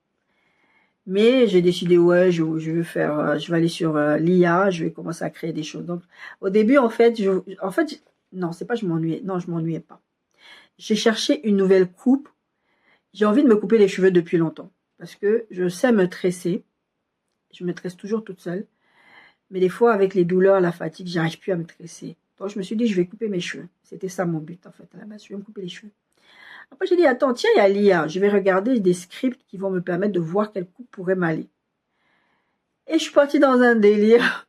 Mais j'ai décidé, ouais, je vais aller sur l'IA, je vais commencer à créer des choses. Donc, au début, non, c'est pas je m'ennuyais. Non, je m'ennuyais pas. J'ai cherché une nouvelle coupe. J'ai envie de me couper les cheveux depuis longtemps. Parce que je sais me tresser. Je me tresse toujours toute seule. Mais des fois, avec les douleurs, la fatigue, j'arrive plus à me tresser. Donc, je me suis dit, je vais couper mes cheveux. C'était ça mon but, en fait, à la base. Je vais me couper les cheveux. Après, j'ai dit, attends, tiens, il y a l'IA. Je vais regarder des scripts qui vont me permettre de voir quelle coupe pourrait m'aller. Et je suis partie dans un délire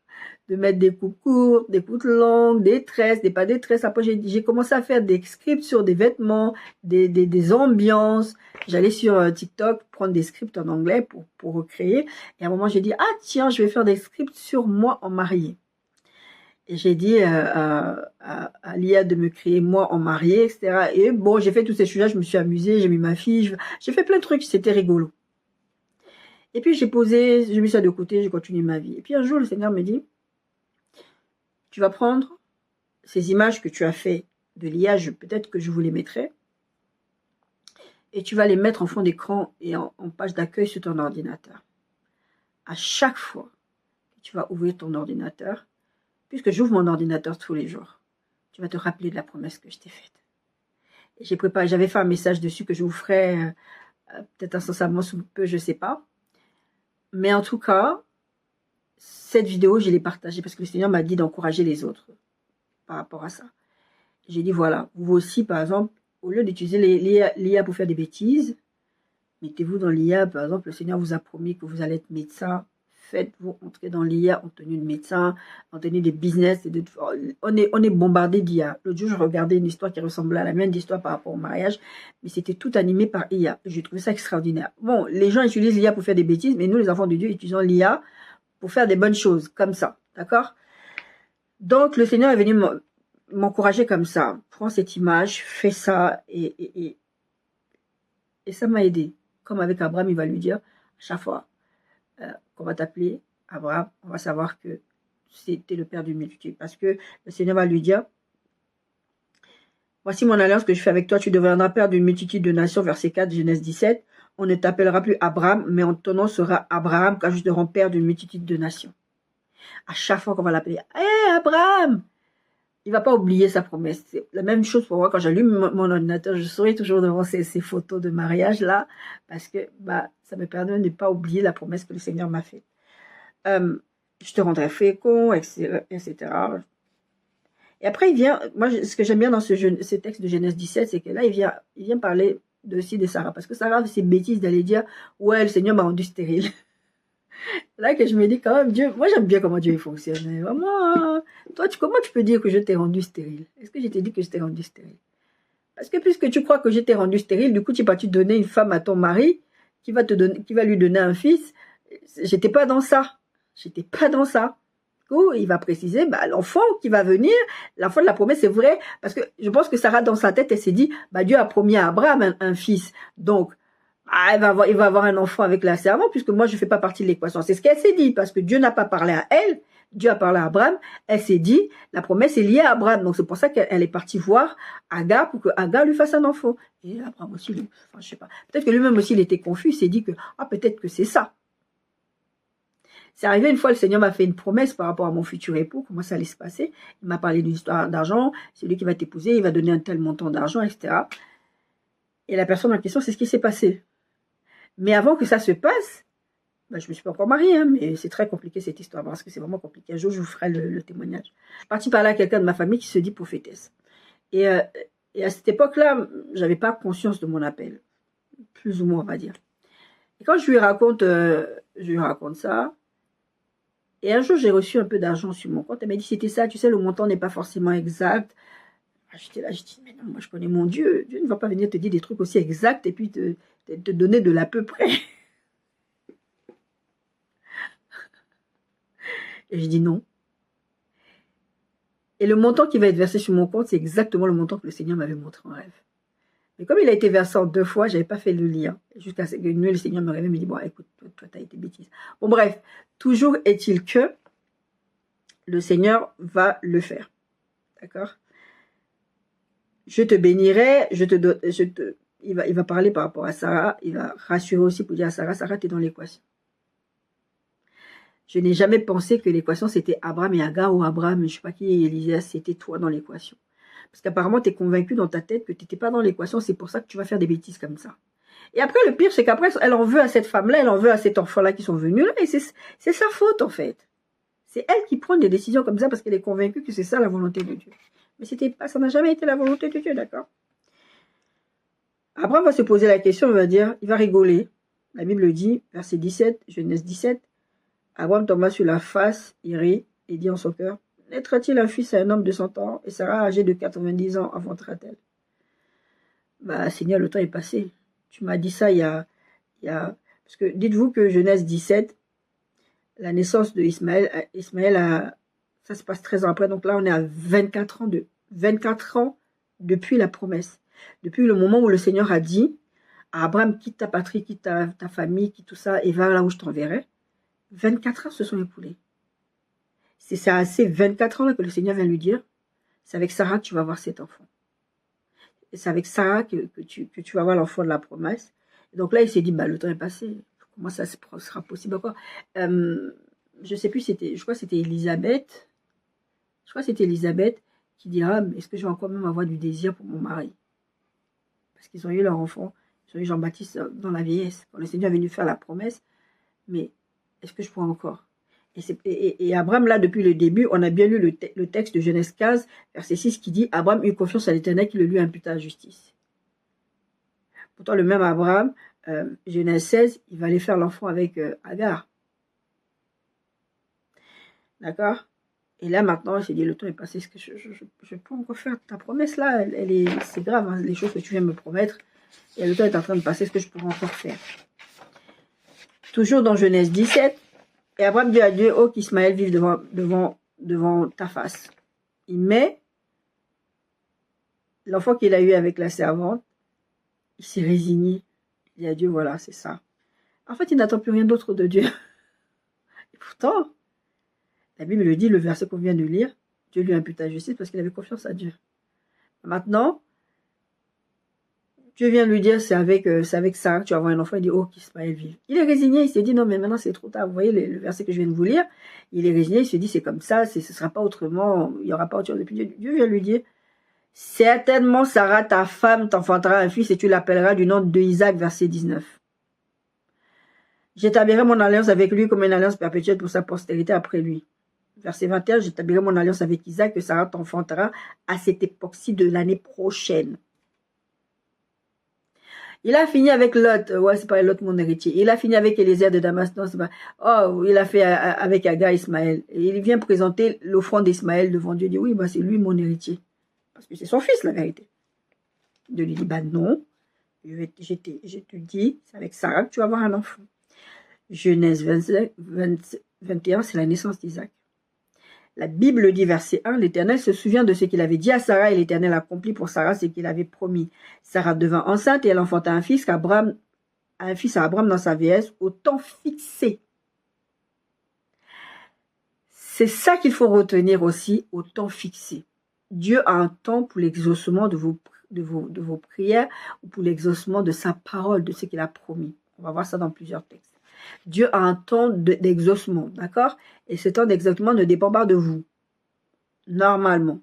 de mettre des coupes courtes, des coupes longues, des tresses, des pas des tresses. Après, j'ai commencé à faire des scripts sur des vêtements, des ambiances. J'allais sur TikTok prendre des scripts en anglais pour recréer. Et à un moment, j'ai dit, ah tiens, je vais faire des scripts sur moi en mariée. Et j'ai dit à l'IA de me créer moi en mariée, etc. Et bon, j'ai fait tous ces choses-là, je me suis amusée, j'ai mis ma fille, j'ai fait plein de trucs, c'était rigolo. Et puis j'ai mis ça de côté, j'ai continué ma vie. Et puis un jour, le Seigneur me dit, tu vas prendre ces images que tu as fait de l'IA, peut-être que je vous les mettrai, et tu vas les mettre en fond d'écran et en page d'accueil sur ton ordinateur. À chaque fois que tu vas ouvrir ton ordinateur, puisque j'ouvre mon ordinateur tous les jours, tu vas te rappeler de la promesse que je t'ai faite. Et j'avais fait un message dessus que je vous ferai peut-être incessamment sous peu, je ne sais pas. Mais en tout cas, cette vidéo, je l'ai partagée parce que le Seigneur m'a dit d'encourager les autres par rapport à ça. J'ai dit, voilà, vous aussi, par exemple, au lieu d'utiliser l'IA pour faire des bêtises, mettez-vous dans l'IA. Par exemple, le Seigneur vous a promis que vous allez être médecin. Faites-vous entrer dans l'IA en tenue de médecin, en tenue de business. On est bombardé d'IA. L'autre jour, je regardais une histoire qui ressemblait à la mienne d'histoire par rapport au mariage, mais c'était tout animé par IA. J'ai trouvé ça extraordinaire. Bon, les gens utilisent l'IA pour faire des bêtises, mais nous, les enfants de Dieu, utilisons l'IA pour faire des bonnes choses, comme ça. D'accord? Donc, le Seigneur est venu m'encourager comme ça. Prends cette image, fais ça, et ça m'a aidé. Comme avec Abraham, il va lui dire, à chaque fois qu'on va t'appeler Abraham, on va savoir que c'était le père d'une multitude. Parce que le Seigneur va lui dire, voici mon alliance que je fais avec toi, tu deviendras père d'une multitude de nations, verset 4, Genèse 17. On ne t'appellera plus Abraham, mais ton nom sera Abraham, car je te rends père d'une multitude de nations. À chaque fois qu'on va l'appeler, hé Abraham, il ne va pas oublier sa promesse. C'est la même chose pour moi. Quand j'allume mon ordinateur, je souris toujours devant ces photos de mariage là, parce que ça me permet de ne pas oublier la promesse que le Seigneur m'a faite. Je te rendrai fécond, etc. Et après, il vient, moi, ce que j'aime bien dans ce texte de Genèse 17, c'est que là, il vient parler aussi de Sarah. Parce que Sarah, c'est bêtise d'aller dire, ouais, le Seigneur m'a rendu stérile. Là que je me dis quand même, Dieu, moi j'aime bien comment Dieu fonctionne. Vraiment, toi, comment tu peux dire que je t'ai rendu stérile? Est-ce que je t'ai dit que je t'ai rendu stérile? Parce que puisque tu crois que je t'ai rendu stérile, du coup tu vas donner une femme à ton mari qui va lui donner un fils. J'étais pas dans ça. J'étais pas dans ça. Du coup, il va préciser, l'enfant qui va venir, l'enfant de la promesse, c'est vrai, parce que je pense que Sarah dans sa tête, elle s'est dit, Dieu a promis à Abraham un fils. Donc, il va avoir un enfant avec la servante, puisque moi, je ne fais pas partie de l'équation. C'est ce qu'elle s'est dit, parce que Dieu n'a pas parlé à elle, Dieu a parlé à Abraham. Elle s'est dit, la promesse est liée à Abraham. Donc, c'est pour ça qu'elle est partie voir Agar, pour que Agar lui fasse un enfant. Et Abraham aussi, je sais pas. Peut-être que lui-même aussi, il était confus, il s'est dit que, peut-être que c'est ça. C'est arrivé une fois, le Seigneur m'a fait une promesse par rapport à mon futur époux, comment ça allait se passer. Il m'a parlé d'une histoire d'argent, c'est lui qui va t'épouser, il va donner un tel montant d'argent, etc. Et la personne en question, c'est ce qui s'est passé. Mais avant que ça se passe, ben, je ne me suis pas encore mariée, hein, mais c'est très compliqué cette histoire, parce que c'est vraiment compliqué. Un jour, je vous ferai le témoignage. Je suis partie parler à quelqu'un de ma famille qui se dit prophétesse. Et à cette époque-là, je n'avais pas conscience de mon appel. Plus ou moins, on va dire. Et quand je lui raconte ça, et un jour, j'ai reçu un peu d'argent sur mon compte. Elle m'a dit, c'était ça, tu sais, le montant n'est pas forcément exact. J'étais là, je dis, mais non, moi je connais mon Dieu. Dieu ne va pas venir te dire des trucs aussi exacts et puis te donner de l'à peu près. Et je dis non. Et le montant qui va être versé sur mon compte, c'est exactement le montant que le Seigneur m'avait montré en rêve. Mais comme il a été versé en 2 fois, je n'avais pas fait le lien. Jusqu'à ce que le Seigneur me réveille et me dit, bon, écoute, toi, tu as été bêtise. Bon, bref, toujours est-il que le Seigneur va le faire. D'accord? Je te bénirai, il va parler par rapport à Sarah, il va rassurer aussi pour dire à Sarah, Sarah, tu es dans l'équation. Je n'ai jamais pensé que l'équation c'était Abraham et Agar ou Abraham, je ne sais pas qui, Élisée, c'était toi dans l'équation. Parce qu'apparemment, tu es convaincu dans ta tête que tu n'étais pas dans l'équation, c'est pour ça que tu vas faire des bêtises comme ça. Et après, le pire, c'est qu'après, elle en veut à cette femme-là, elle en veut à cet enfant-là qui sont venus là, et c'est sa faute en fait. C'est elle qui prend des décisions comme ça parce qu'elle est convaincue que c'est ça la volonté de Dieu. Mais ça n'a jamais été la volonté de Dieu, d'accord? Abraham va se poser la question, il va rigoler. La Bible dit, verset 17, Genèse 17, Abraham tomba sur la face, il rit, et dit en son cœur, naîtra-t-il un fils à un homme de 100 ans, et Sarah, âgée de 90 ans, enfantera-t-elle? Bah, Seigneur, le temps est passé. Tu m'as dit ça il y a... Parce que dites-vous que Genèse 17, la naissance de Ismaël, ça se passe 13 ans après, donc là on est à 24 ans depuis la promesse. Depuis le moment où le Seigneur a dit à Abraham, quitte ta patrie, quitte ta famille, quitte tout ça, et va là où je t'enverrai. 24 ans se sont écoulés. C'est assez 24 ans là que le Seigneur vient lui dire, c'est avec Sarah que tu vas avoir cet enfant. Et c'est avec Sarah que tu vas avoir l'enfant de la promesse. Et donc là, il s'est dit, bah, le temps est passé. Comment ça sera possible encore? Je sais plus, je crois que c'était Élisabeth. Je crois que c'était Élisabeth qui dira, mais est-ce que je vais encore même avoir du désir pour mon mari? Parce qu'ils ont eu leur enfant, ils ont eu Jean-Baptiste dans la vieillesse. Quand le Seigneur est venu faire la promesse, mais est-ce que je pourrais encore? Et Abraham, là, depuis le début, on a bien lu le texte de Genèse 15, verset 6, qui dit, Abraham eut confiance à l'Éternel qui le lui imputa à justice. Pourtant, le même Abraham, Genèse 16, il va aller faire l'enfant avec Agar. D'accord? Et là, maintenant, il s'est dit, le temps est passé, est-ce que je peux encore faire ta promesse là? C'est grave, hein, les choses que tu viens me promettre. Et le temps est en train de passer, est-ce que je pourrais encore faire? Toujours dans Genèse 17, et Abraham dit à Dieu, oh, qu'Ismaël vive devant ta face. Il met l'enfant qu'il a eu avec la servante, il s'est résigné. Il dit à Dieu, voilà, c'est ça. En fait, il n'attend plus rien d'autre de Dieu. Et pourtant, la Bible le dit, le verset qu'on vient de lire, Dieu lui imputa justice parce qu'il avait confiance à Dieu. Maintenant, Dieu vient lui dire, c'est avec ça que tu vas avoir un enfant. Il dit, oh, qu'Ismaël vive. Il est résigné, il s'est dit, non, mais maintenant c'est trop tard. Vous voyez le verset que je viens de vous lire. Il est résigné, il se dit, c'est comme ça, ce ne sera pas autrement, il n'y aura pas autre chose. Et puis Dieu vient lui dire, certainement Sarah, ta femme, t'enfantera un fils et tu l'appelleras du nom de Isaac, verset 19. J'établirai mon alliance avec lui comme une alliance perpétuelle pour sa postérité après lui. Verset 21, j'établirai mon alliance avec Isaac que Sarah t'enfantera à cette époque-ci de l'année prochaine. Il a fini avec Lot. Ouais, c'est pas Lot mon héritier. Il a fini avec Eliezer de Damas. Non, c'est pas. Oh, il a fait avec Agar Ismaël. Et il vient présenter l'offrande d'Ismaël devant Dieu. Il dit, oui, bah, c'est lui mon héritier. Parce que c'est son fils, la vérité. Dieu lui dit, bah non. Je te dis, c'est avec Sarah que tu vas avoir un enfant. Genèse 21, c'est la naissance d'Isaac. La Bible dit, verset 1, l'Éternel se souvient de ce qu'il avait dit à Sarah et l'Éternel accomplit pour Sarah ce qu'il avait promis. Sarah devint enceinte et elle enfanta un fils à Abraham dans sa vieillesse au temps fixé. C'est ça qu'il faut retenir aussi, au temps fixé. Dieu a un temps pour l'exaucement de vos prières ou pour l'exaucement de sa parole, de ce qu'il a promis. On va voir ça dans plusieurs textes. Dieu a un temps d'exaucement, d'accord? Et ce temps d'exaucement ne dépend pas de vous, normalement.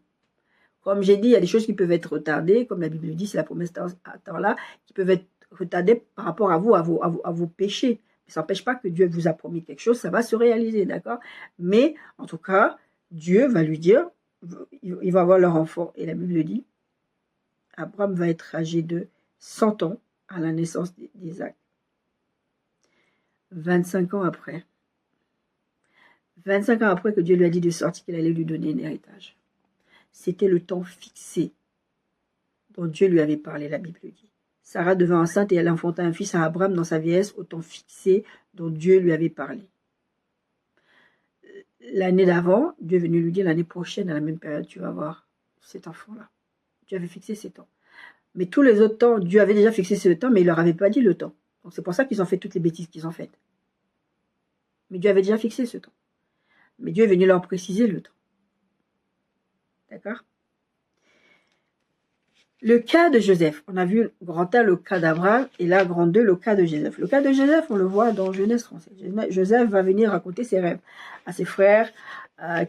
Comme j'ai dit, il y a des choses qui peuvent être retardées, comme la Bible le dit, c'est la promesse à temps-là, qui peuvent être retardées par rapport à vous, à vos péchés. Mais ça n'empêche pas que Dieu vous a promis quelque chose, ça va se réaliser, d'accord? Mais, en tout cas, Dieu va lui dire, il va avoir leur enfant. Et la Bible le dit, Abraham va être âgé de 100 ans à la naissance d'Isaac. 25 ans après. 25 ans après que Dieu lui a dit de sortir, qu'il allait lui donner un héritage. C'était le temps fixé dont Dieu lui avait parlé, la Bible dit. Sarah devint enceinte et elle enfanta un fils à Abraham dans sa vieillesse au temps fixé dont Dieu lui avait parlé. L'année d'avant, Dieu est venu lui dire l'année prochaine, à la même période, tu vas avoir cet enfant-là. Dieu avait fixé ces temps. Mais tous les autres temps, Dieu avait déjà fixé ce temps, mais il ne leur avait pas dit le temps. Donc c'est pour ça qu'ils ont fait toutes les bêtises qu'ils ont faites. Mais Dieu avait déjà fixé ce temps. Mais Dieu est venu leur préciser le temps. D'accord? Le cas de Joseph. On a vu grand 1 le cas d'Abraham et là grand 2 le cas de Joseph. Le cas de Joseph, on le voit dans Genèse 37. Joseph va venir raconter ses rêves à ses frères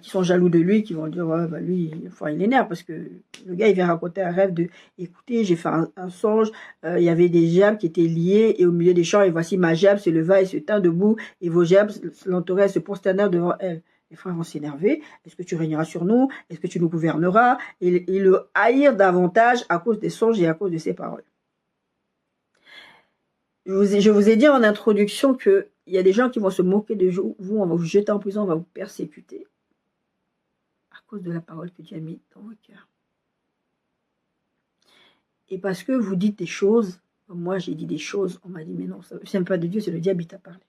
qui sont jaloux de lui, qui vont dire ouais, bah lui, il énerve parce que le gars il vient raconter un rêve de écoutez, j'ai fait un songe, il y avait des gerbes qui étaient liées et au milieu des champs et voici ma gerbe se leva et se tint debout et vos gerbes l'entouraient et se prosternèrent devant elle. Les frères vont s'énerver. Est-ce que tu régneras sur nous? Est-ce que tu nous gouverneras? Et le haïr davantage à cause des songes et à cause de ses paroles. Je vous ai dit en introduction qu'il y a des gens qui vont se moquer de vous, on va vous jeter en prison, on va vous persécuter à cause de la parole que Dieu a mise dans votre cœur. Et parce que vous dites des choses, moi j'ai dit des choses, on m'a dit mais non, ça ne vient pas de Dieu, c'est le diable qui t'a parlé.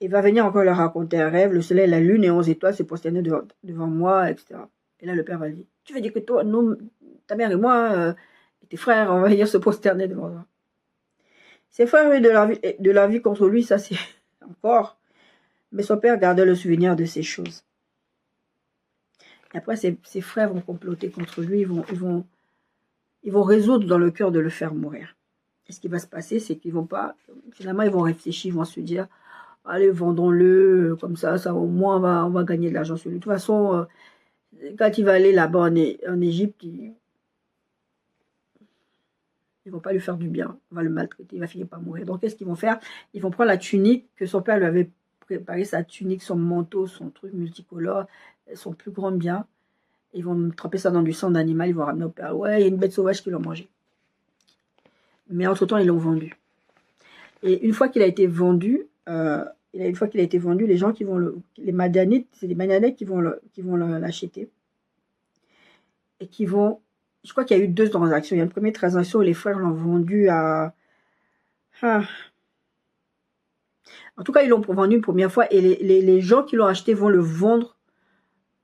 Il va venir encore leur raconter un rêve, le soleil, la lune et 11 étoiles se prosternaient devant moi, etc. Et là, le père va lui dire, tu veux dire que toi, nous, ta mère et moi, et tes frères, on va venir se prosterner devant toi. Ses frères avaient de la vie contre lui, ça c'est encore. Mais son père gardait le souvenir de ces choses. Et après, ses frères vont comploter contre lui, ils vont résoudre dans le cœur de le faire mourir. Et ce qui va se passer, c'est qu'ils vont pas, finalement, ils vont réfléchir, ils vont se dire, allez, vendons-le, comme ça au moins on va gagner de l'argent sur lui. De toute façon, quand il va aller là-bas en Égypte, ils ne vont pas lui faire du bien, on va le maltraiter, il va finir par mourir. Donc qu'est-ce qu'ils vont faire? Ils vont prendre la tunique que son père lui avait préparée, sa tunique, son manteau, son truc multicolore, son plus grand bien. Ils vont tremper ça dans du sang d'animal, ils vont ramener au père. Ouais, il y a une bête sauvage qui l'a mangé. Mais entre-temps, ils l'ont vendu. Et une fois qu'il a été vendu, les gens qui vont les Madianites, c'est les Madianites qui vont l'acheter. Et qui vont, je crois qu'il y a eu 2 transactions. Il y a une première transaction où les frères l'ont vendu à... En tout cas, ils l'ont vendu une première fois et les gens qui l'ont acheté vont le vendre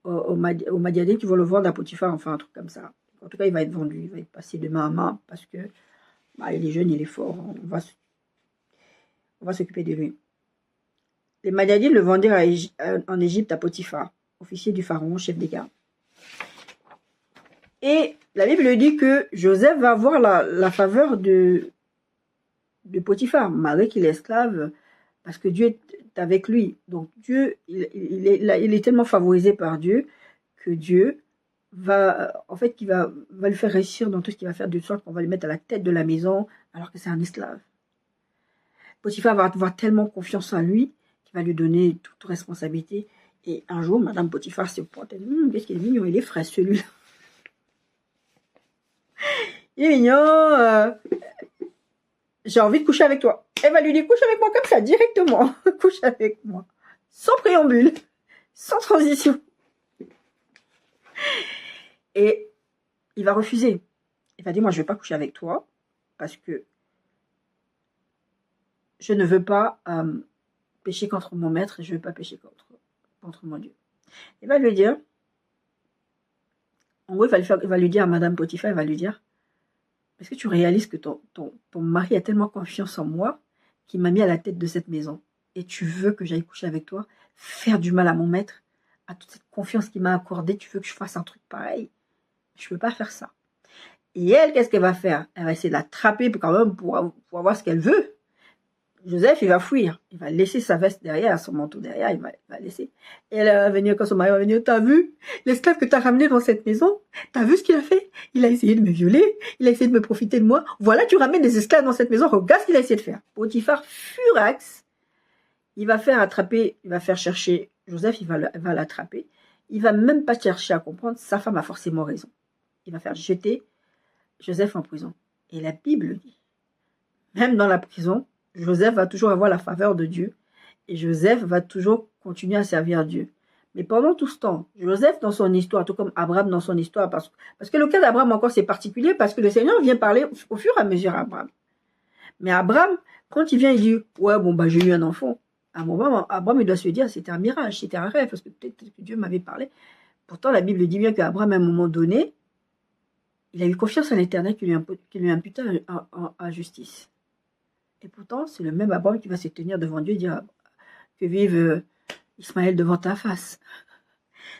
aux Madianites, qui vont le vendre à Potiphar, enfin un truc comme ça. En tout cas, il va être vendu, il va être passé de main à main parce que il est jeune, il est fort, on va s'occuper de lui. Les Madianites le vendirent en Égypte à Potiphar, officier du pharaon, chef des gardes. Et la Bible dit que Joseph va avoir la faveur de Potiphar, malgré qu'il est esclave, parce que Dieu est avec lui. Donc Dieu, il est tellement favorisé par Dieu que Dieu va le faire réussir dans tout ce qu'il va faire, de sorte qu'on va le mettre à la tête de la maison alors que c'est un esclave. Potiphar va avoir tellement confiance en lui qu'il va lui donner toute responsabilité. Et un jour, Madame Potiphar se pointe, qu'est-ce qu'il est mignon, il est frais celui-là. Il est mignon, j'ai envie de coucher avec toi. Elle va lui dire, couche avec moi comme ça, directement. Couche avec moi. Sans préambule, sans transition. Et il va refuser. Il va dire, moi je ne vais pas coucher avec toi parce que je ne veux pas pécher contre mon maître et je ne veux pas pécher contre mon Dieu. Il va lui dire, en gros, il va lui dire à Madame Potiphar, il va lui dire, est-ce que tu réalises que ton mari a tellement confiance en moi qu'il m'a mis à la tête de cette maison et tu veux que j'aille coucher avec toi, faire du mal à mon maître, à toute cette confiance qu'il m'a accordée, tu veux que je fasse un truc pareil? Je ne peux pas faire ça. Et elle, qu'est-ce qu'elle va faire? Elle va essayer de l'attraper quand même pour avoir ce qu'elle veut. Joseph, il va fuir. Il va laisser sa veste derrière, son manteau derrière, il va laisser. Et elle va venir, quand son mari va venir, t'as vu l'esclave que t'as ramené dans cette maison? T'as vu ce qu'il a fait? Il a essayé de me violer, il a essayé de me profiter de moi. Voilà, tu ramènes des esclaves dans cette maison, regarde ce qu'il a essayé de faire. Potiphar, furax, il va faire attraper, il va faire chercher Joseph, il va l'attraper. Il va même pas chercher à comprendre, sa femme a forcément raison. Il va faire jeter Joseph en prison. Et la Bible dit, même dans la prison, Joseph va toujours avoir la faveur de Dieu et Joseph va toujours continuer à servir Dieu. Mais pendant tout ce temps, Joseph dans son histoire, tout comme Abraham dans son histoire, parce que le cas d'Abraham encore c'est particulier parce que le Seigneur vient parler au fur et à mesure à Abraham. Mais Abraham, quand il vient, il dit, ouais, bon, bah, j'ai eu un enfant. À un moment, Abraham, il doit se dire, c'était un mirage, c'était un rêve, parce que peut-être que Dieu m'avait parlé. Pourtant, la Bible dit bien qu'Abraham, à un moment donné, il a eu confiance en l'Éternel qui lui imputa à justice. Et pourtant, c'est le même Abraham qui va se tenir devant Dieu et dire que vive Ismaël devant ta face.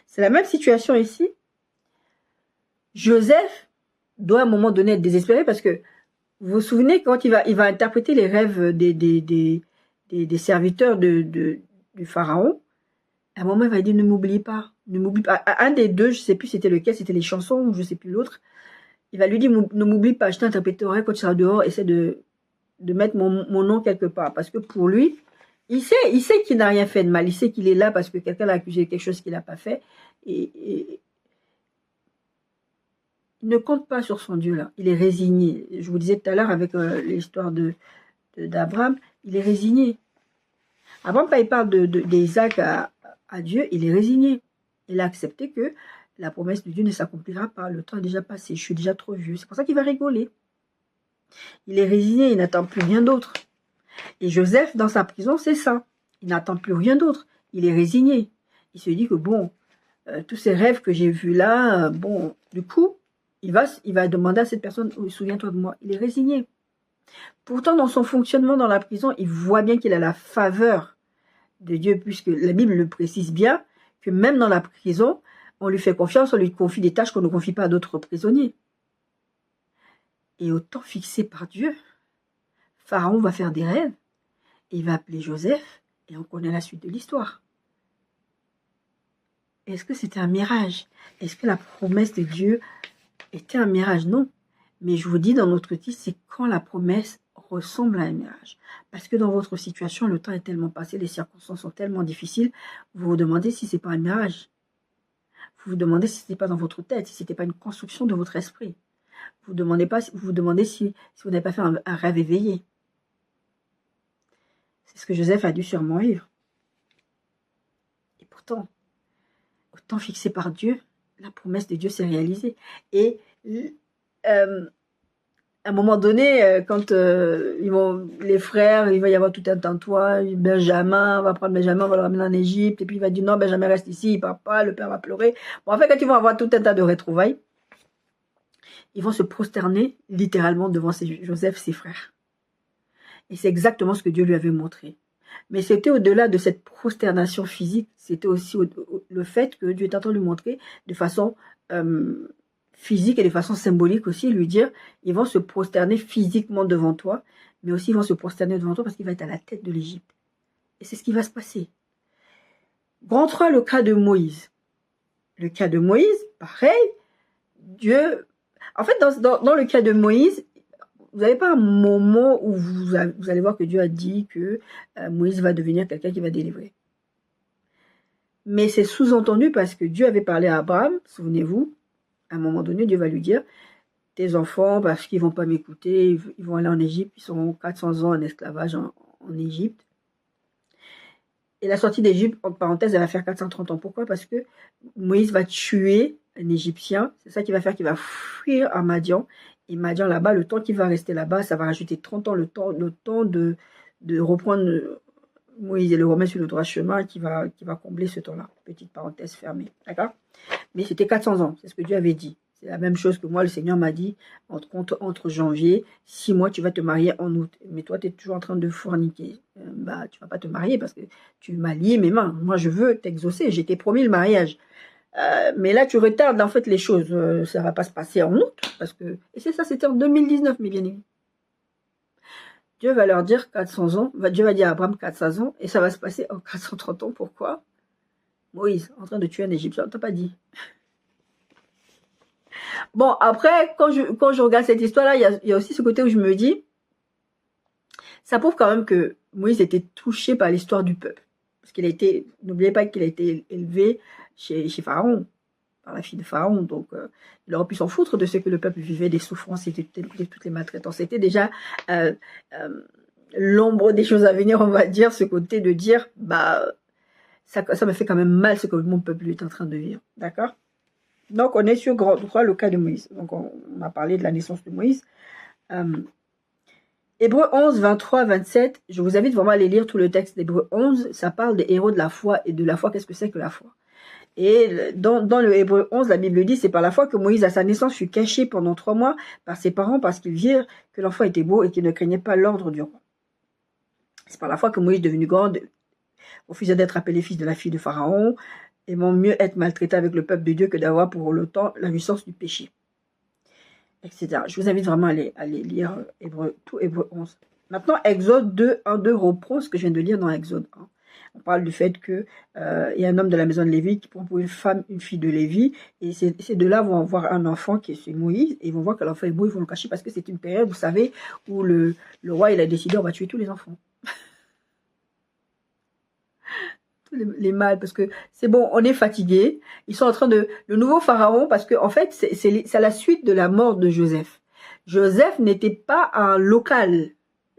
C'est la même situation ici. Joseph doit à un moment donné être désespéré parce que vous vous souvenez quand il va interpréter les rêves des serviteurs du pharaon. À un moment, il va dire ne m'oublie pas. Ne m'oublie pas. Un des deux, je ne sais plus c'était lequel, c'était les chansons ou je ne sais plus l'autre. Il va lui dire ne m'oublie pas, je t'interpréterai quand tu seras dehors, essaie de mettre mon nom quelque part. Parce que pour lui, il sait qu'il n'a rien fait de mal. Il sait qu'il est là parce que quelqu'un l'a accusé de quelque chose qu'il n'a pas fait. Et il ne compte pas sur son Dieu là. Il est résigné. Je vous disais tout à l'heure avec l'histoire d'Abraham, il est résigné. Abraham, quand il parle d'Isaac à Dieu, il est résigné. Il a accepté que la promesse de Dieu ne s'accomplira pas. Le temps est déjà passé. Je suis déjà trop vieux. C'est pour ça qu'il va rigoler. Il est résigné. Il n'attend plus rien d'autre. Et Joseph, dans sa prison, c'est ça. Il n'attend plus rien d'autre. Il est résigné. Il se dit que bon, tous ces rêves que j'ai vus là, bon, du coup, il va demander à cette personne, oh, souviens-toi de moi. Il est résigné. Pourtant, dans son fonctionnement dans la prison, il voit bien qu'il a la faveur de Dieu, puisque la Bible le précise bien, que même dans la prison, on lui fait confiance, on lui confie des tâches qu'on ne confie pas à d'autres prisonniers. Et au temps fixé par Dieu, Pharaon va faire des rêves, et il va appeler Joseph, et on connaît la suite de l'histoire. Est-ce que c'était un mirage? Est-ce que la promesse de Dieu était un mirage? Non. Mais je vous dis dans notre titre, c'est quand la promesse ressemble à un mirage. Parce que dans votre situation, le temps est tellement passé, les circonstances sont tellement difficiles, vous vous demandez si ce n'est pas un mirage. Vous vous demandez si ce n'était pas dans votre tête, si ce n'était pas une construction de votre esprit. Vous vous demandez si vous n'avez pas fait un rêve éveillé. C'est ce que Joseph a dû sûrement vivre. Et pourtant, au temps fixé par Dieu, la promesse de Dieu s'est réalisée. Et à un moment donné, quand les frères, il va y avoir tout un tantois, Benjamin, on va prendre Benjamin, on va le ramener en Égypte, et puis il va dire non, Benjamin reste ici, il part pas, le père va pleurer. Bon, en fait, quand ils vont avoir tout un tas de retrouvailles, ils vont se prosterner littéralement devant Joseph, ses frères. Et c'est exactement ce que Dieu lui avait montré. Mais c'était au-delà de cette prosternation physique, c'était aussi le fait que Dieu est en train de lui montrer de façon physique et de façon symbolique aussi, lui dire, ils vont se prosterner physiquement devant toi, mais aussi ils vont se prosterner devant toi parce qu'il va être à la tête de l'Égypte. Et c'est ce qui va se passer. Grand 3, le cas de Moïse. Le cas de Moïse, pareil, Dieu... En fait, dans le cas de Moïse, vous n'avez pas un moment où vous allez voir que Dieu a dit que Moïse va devenir quelqu'un qui va délivrer. Mais c'est sous-entendu parce que Dieu avait parlé à Abraham, souvenez-vous, à un moment donné, Dieu va lui dire, tes enfants, parce qu'ils ne vont pas m'écouter, ils vont aller en Égypte, ils sont 400 ans en esclavage en Égypte. Et la sortie d'Égypte, entre parenthèses, elle va faire 430 ans. Pourquoi? Parce que Moïse va tuer un Égyptien, c'est ça qui va faire qu'il va fuir à Madian. Et Madian, là-bas, le temps qu'il va rester là-bas, ça va rajouter 30 ans, le temps de reprendre Moïse et le remettre sur le droit chemin qui va combler ce temps-là. Petite parenthèse fermée, d'accord? Mais c'était 400 ans, c'est ce que Dieu avait dit. C'est la même chose que moi, le Seigneur m'a dit, entre janvier, 6 mois, tu vas te marier en août. Mais toi, tu es toujours en train de forniquer. Tu ne vas pas te marier parce que tu m'as lié mes mains. Moi, je veux t'exaucer, j'ai t'ai promis le mariage. Mais là, tu retardes en fait les choses. Ça ne va pas se passer en août. Et c'est ça, c'était en 2019, mes bien-aimés. Dieu va leur dire 400 ans, Dieu va dire à Abraham 400 ans, et ça va se passer en 430 ans. Pourquoi? Moïse, en train de tuer un Égyptien, on t'a pas dit. Bon, après, quand je regarde cette histoire-là, il y a aussi ce côté où je me dis, ça prouve quand même que Moïse était touché par l'histoire du peuple. Parce qu'il a été, n'oubliez pas qu'il a été élevé chez Pharaon, par la fille de Pharaon. Donc, il aurait pu s'en foutre de ce que le peuple vivait, des souffrances et toutes les maltraitances. C'était déjà l'ombre des choses à venir, on va dire, ce côté de dire, bah, ça me fait quand même mal ce que mon peuple est en train de vivre. D'accord? Donc, on est sur grand droit le cas de Moïse. Donc, on a parlé de la naissance de Moïse. Hébreux 11, 23, 27, je vous invite vraiment à aller lire tout le texte d'Hébreux 11. Ça parle des héros de la foi et de la foi. Qu'est-ce que c'est que la foi? Et dans le Hébreux 11, la Bible dit, c'est par la foi que Moïse, à sa naissance, fut caché pendant 3 mois par ses parents parce qu'ils virent que l'enfant était beau et qu'il ne craignait pas l'ordre du roi. C'est par la foi que Moïse, devenu grand, refusait d'être appelé fils de la fille de Pharaon, aimant mieux être maltraité avec le peuple de Dieu que d'avoir pour le temps la puissance du péché, etc. Je vous invite vraiment à aller lire tout Hébreux 11. Maintenant, Exode 2, 1, 2 reprend ce que je viens de lire dans Exode 1. On parle du fait que y a un homme de la maison de Lévi qui prend pour une femme une fille de Lévi, et ces deux-là vont avoir un enfant qui est Moïse, et ils vont voir que l'enfant est beau, ils vont le cacher parce que c'est une période, vous savez, où le roi il a décidé on va tuer tous les enfants. Les mâles, parce que c'est bon, on est fatigué. Ils sont en train de... Le nouveau pharaon, parce que en fait, c'est la suite de la mort de Joseph. Joseph n'était pas un local.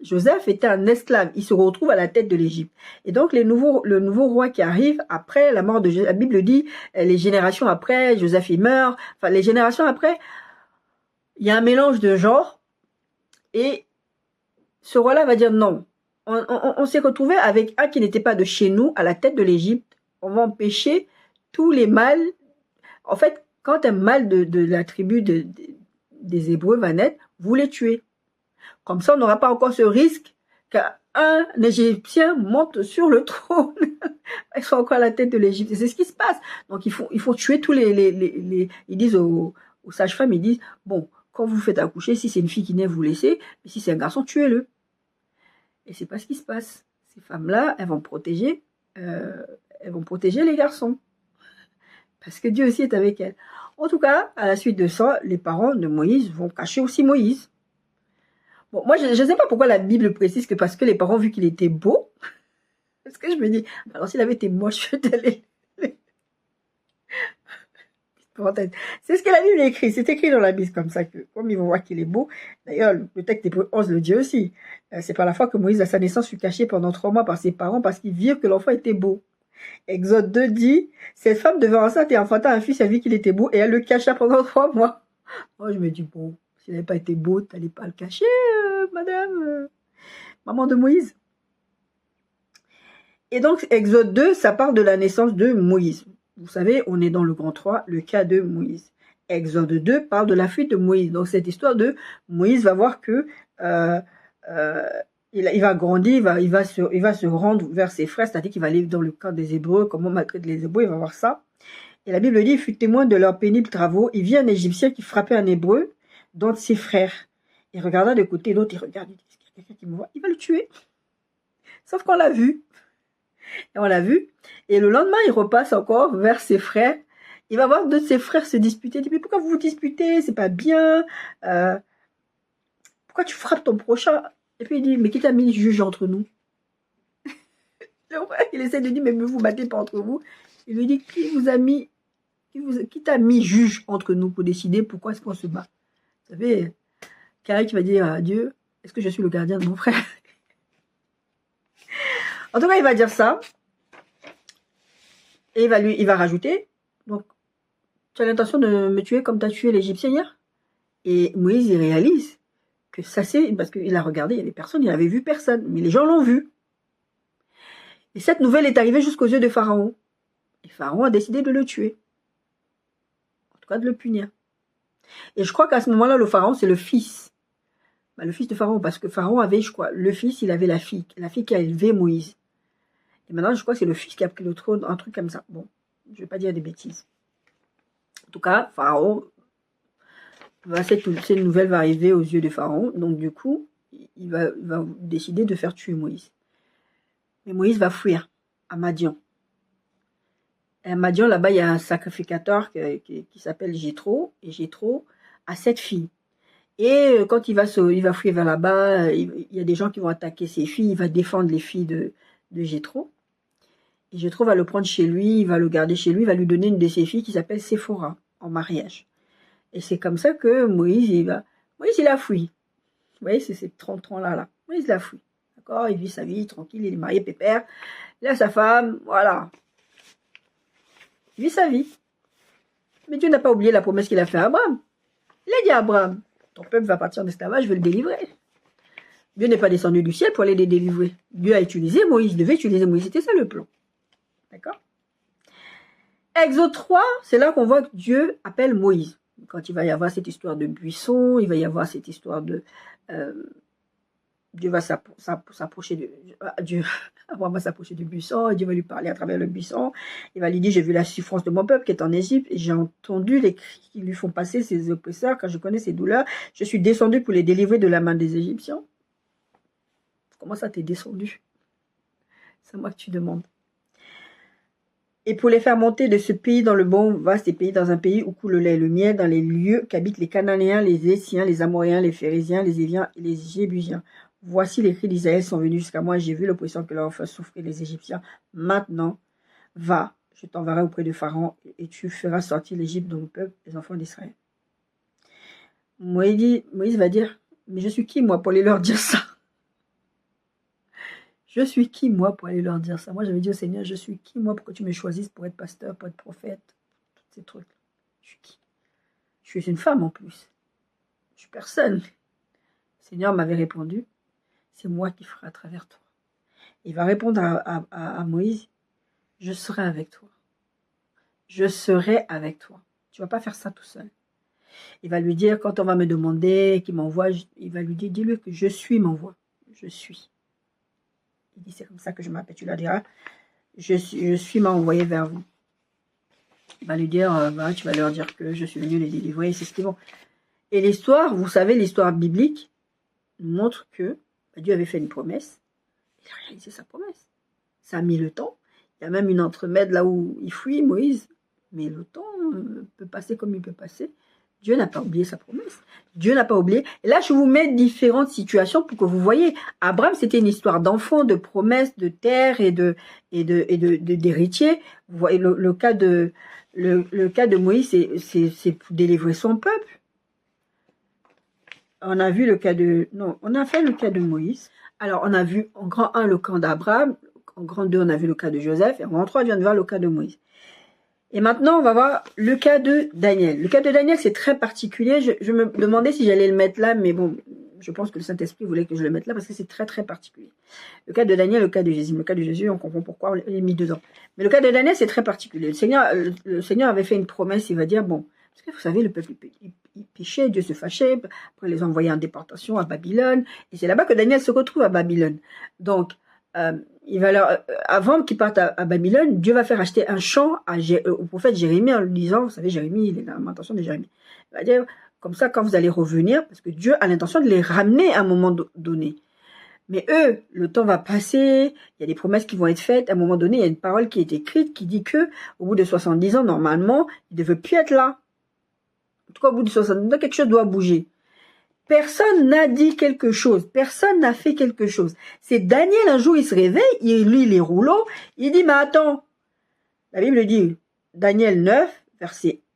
Joseph était un esclave. Il se retrouve à la tête de l'Égypte. Et donc, le nouveau roi qui arrive après la mort de Joseph, la Bible dit, les générations après, Joseph il meurt. Enfin, les générations après, il y a un mélange de genres. Et ce roi-là va dire non. On s'est retrouvé avec un qui n'était pas de chez nous, à la tête de l'Égypte. On va empêcher tous les mâles. En fait, quand un mâle de la tribu des Hébreux va naître, vous les tuez. Comme ça, on n'aura pas encore ce risque qu'un Égyptien monte sur le trône. Ils sont encore à la tête de l'Égypte. Et c'est ce qui se passe. Donc, il faut tuer tous les ils disent aux sages-femmes, ils disent, bon, quand vous faites accoucher, si c'est une fille qui naît, vous laissez. Mais si c'est un garçon, tuez-le. Et c'est pas ce qui se passe. Ces femmes-là, elles vont protéger les garçons. Parce que Dieu aussi est avec elles. En tout cas, à la suite de ça, les parents de Moïse vont cacher aussi Moïse. Bon, moi, je ne sais pas pourquoi la Bible précise que parce que les parents, vu qu'il était beau, parce que je me dis, alors s'il avait été moche, je vais aller... C'est ce que la Bible écrit. C'est écrit dans la Bible comme ça, que comme ils vont voir qu'il est beau. D'ailleurs, le texte d'Hébreux 11 le dit aussi. C'est par la foi que Moïse, à sa naissance, fut caché pendant 3 mois par ses parents parce qu'ils virent que l'enfant était beau. Exode 2 dit, cette femme devint enceinte et enfanta un fils, elle vit qu'il était beau et elle le cacha pendant 3 mois. Moi, je me dis, bon, s'il n'avait pas été beau, tu n'allais pas le cacher, madame, maman de Moïse. Et donc, Exode 2, ça parle de la naissance de Moïse. Vous savez, on est dans le grand 3, le cas de Moïse. Exode 2 parle de la fuite de Moïse. Donc, cette histoire de Moïse va voir que il va grandir, il va se rendre vers ses frères, c'est-à-dire qu'il va aller dans le camp des Hébreux, comment maltraiter les Hébreux, il va voir ça. Et la Bible dit, il fut témoin de leurs pénibles travaux. Il vit un Égyptien qui frappait un Hébreu, dont de ses frères. Il regarda de côté, l'autre, il regarde, il dit, est-ce qu'il y a quelqu'un qui me voit? Il va le tuer. Sauf qu'on l'a vu. Et on l'a vu. Et le lendemain, il repasse encore vers ses frères. Il va voir deux de ses frères se disputer. Il dit, mais pourquoi vous vous disputez? C'est pas bien. Pourquoi tu frappes ton prochain? Et puis il dit, mais qui t'a mis juge entre nous? Il essaie de dire, mais ne vous battez pas entre vous. Il lui dit, qui t'a mis juge entre nous pour décider pourquoi est-ce qu'on se bat? Vous savez, quelqu'un qui va dire à Dieu, est-ce que je suis le gardien de mon frère? En tout cas, il va dire ça. Et il va rajouter, donc, tu as l'intention de me tuer comme tu as tué l'Égyptien hier? Et Moïse, il réalise que ça c'est, parce qu'il a regardé, il y avait personne, il n'avait vu personne, mais les gens l'ont vu. Et cette nouvelle est arrivée jusqu'aux yeux de Pharaon. Et Pharaon a décidé de le tuer. En tout cas, de le punir. Et je crois qu'à ce moment-là, le Pharaon, c'est le fils. Le fils de Pharaon, parce que Pharaon avait, je crois, le fils, il avait la fille qui a élevé Moïse. Et maintenant, je crois que c'est le fils qui a pris le trône, un truc comme ça. Bon, je ne vais pas dire des bêtises. En tout cas, Pharaon, cette nouvelle va arriver aux yeux de Pharaon. Donc, du coup, il va décider de faire tuer Moïse. Mais Moïse va fuir à Madian. Et à Madian, là-bas, il y a un sacrificateur qui s'appelle Jéthro, et Jéthro a 7 filles. Et quand il va fuir vers là-bas, il y a des gens qui vont attaquer ses filles, il va défendre les filles de Jéthro. Et Jéthro va le prendre chez lui, il va le garder chez lui, il va lui donner une de ses filles qui s'appelle Séphora, en mariage. Et c'est comme ça que Moïse, il a fui. Vous voyez, c'est ces 30 ans-là. Moïse, il a fui. D'accord, il vit sa vie tranquille, il est marié, pépère. Il a sa femme, voilà. Il vit sa vie. Mais Dieu n'a pas oublié la promesse qu'il a faite à Abraham. Il a dit à Abraham, ton peuple va partir d'esclavage, je vais le délivrer. Dieu n'est pas descendu du ciel pour aller les délivrer. Dieu a utilisé Moïse, devait utiliser Moïse. C'était ça le plan. D'accord? Exode 3, c'est là qu'on voit que Dieu appelle Moïse. Quand il va y avoir cette histoire de buisson, il va y avoir cette histoire de... Dieu va s'approcher de... Abraham va s'approcher du buisson, et Dieu va lui parler à travers le buisson. Il va lui dire, j'ai vu la souffrance de mon peuple qui est en Égypte, et j'ai entendu les cris qui lui font passer ses oppresseurs, quand je connais ses douleurs. Je suis descendu pour les délivrer de la main des Égyptiens. Comment ça t'es descendu? C'est moi que tu demandes. Et pour les faire monter de ce pays dans le bon vaste pays, dans un pays où coule le lait et le miel, dans les lieux qu'habitent les Cananéens, les Essiens, les Amoréens, les Phérésiens, les Éviens et les Jébusiens. Voici les cris d'Israël sont venus jusqu'à moi, j'ai vu l'oppression que leur fait souffrir les Égyptiens. Maintenant, va, je t'enverrai auprès de Pharaon, et tu feras sortir l'Égypte de mon peuple, les enfants d'Israël. Moïse va dire, mais je suis qui moi pour aller leur dire ça? Je suis qui, moi, pour aller leur dire ça? Moi, j'avais dit au Seigneur, je suis qui, moi, pour que tu me choisisses pour être pasteur, pour être prophète, tous ces trucs. Je suis qui? Je suis une femme, en plus. Je suis personne. Le Seigneur m'avait répondu, c'est moi qui ferai à travers toi. Il va répondre à Moïse, je serai avec toi. Je serai avec toi. Tu ne vas pas faire ça tout seul. Il va lui dire, quand on va me demander qu'il m'envoie, il va lui dire, dis-lui que je suis m'envoie. Je suis. Il dit, c'est comme ça que je m'appelle. Tu leur diras, je suis m'a envoyé vers vous. Il va lui dire, tu vas leur dire que je suis venu les délivrer, c'est ce qu'ils vont. Et l'histoire, vous savez, l'histoire biblique nous montre que Dieu avait fait une promesse. Il a réalisé sa promesse. Ça a mis le temps. Il y a même une entremède là où il fuit, Moïse. Mais le temps peut passer comme il peut passer. Dieu n'a pas oublié sa promesse. Dieu n'a pas oublié. Et là, je vous mets différentes situations pour que vous voyez. Abraham, c'était une histoire d'enfant, de promesses, de terre et d'héritier. Vous voyez le cas de Moïse, c'est pour délivrer son peuple. On a vu le cas de... Non, on a fait le cas de Moïse. Alors, on a vu en grand 1 le cas d'Abraham. En grand 2, on a vu le cas de Joseph. Et en grand 3, on vient de voir le cas de Moïse. Et maintenant, on va voir le cas de Daniel. Le cas de Daniel, c'est très particulier. Je me demandais si j'allais le mettre là, mais bon, je pense que le Saint-Esprit voulait que je le mette là parce que c'est très, très particulier. Le cas de Daniel, le cas de Jésus. Le cas de Jésus, on comprend pourquoi on l'a mis dedans. Mais le cas de Daniel, c'est très particulier. Le Seigneur avait fait une promesse, il va dire, bon, parce que vous savez, le peuple, il péchait, Dieu se fâchait, après les envoyer en déportation à Babylone. Et c'est là-bas que Daniel se retrouve à Babylone. Donc, il va avant qu'ils partent à Babylone, Dieu va faire acheter un champ au prophète Jérémie en lui disant, vous savez, Jérémie, il est dans l'intention de Jérémie. Il va dire, comme ça, quand vous allez revenir, parce que Dieu a l'intention de les ramener à un moment donné. Mais eux, le temps va passer, il y a des promesses qui vont être faites. À un moment donné, il y a une parole qui est écrite qui dit que, au bout de 70 ans, normalement, il ne devait plus être là. En tout cas, au bout de 70 ans, quelque chose doit bouger. Personne n'a dit quelque chose. Personne n'a fait quelque chose. C'est Daniel, un jour, il se réveille, il lit les rouleaux, il dit, mais attends. La Bible dit, Daniel 9,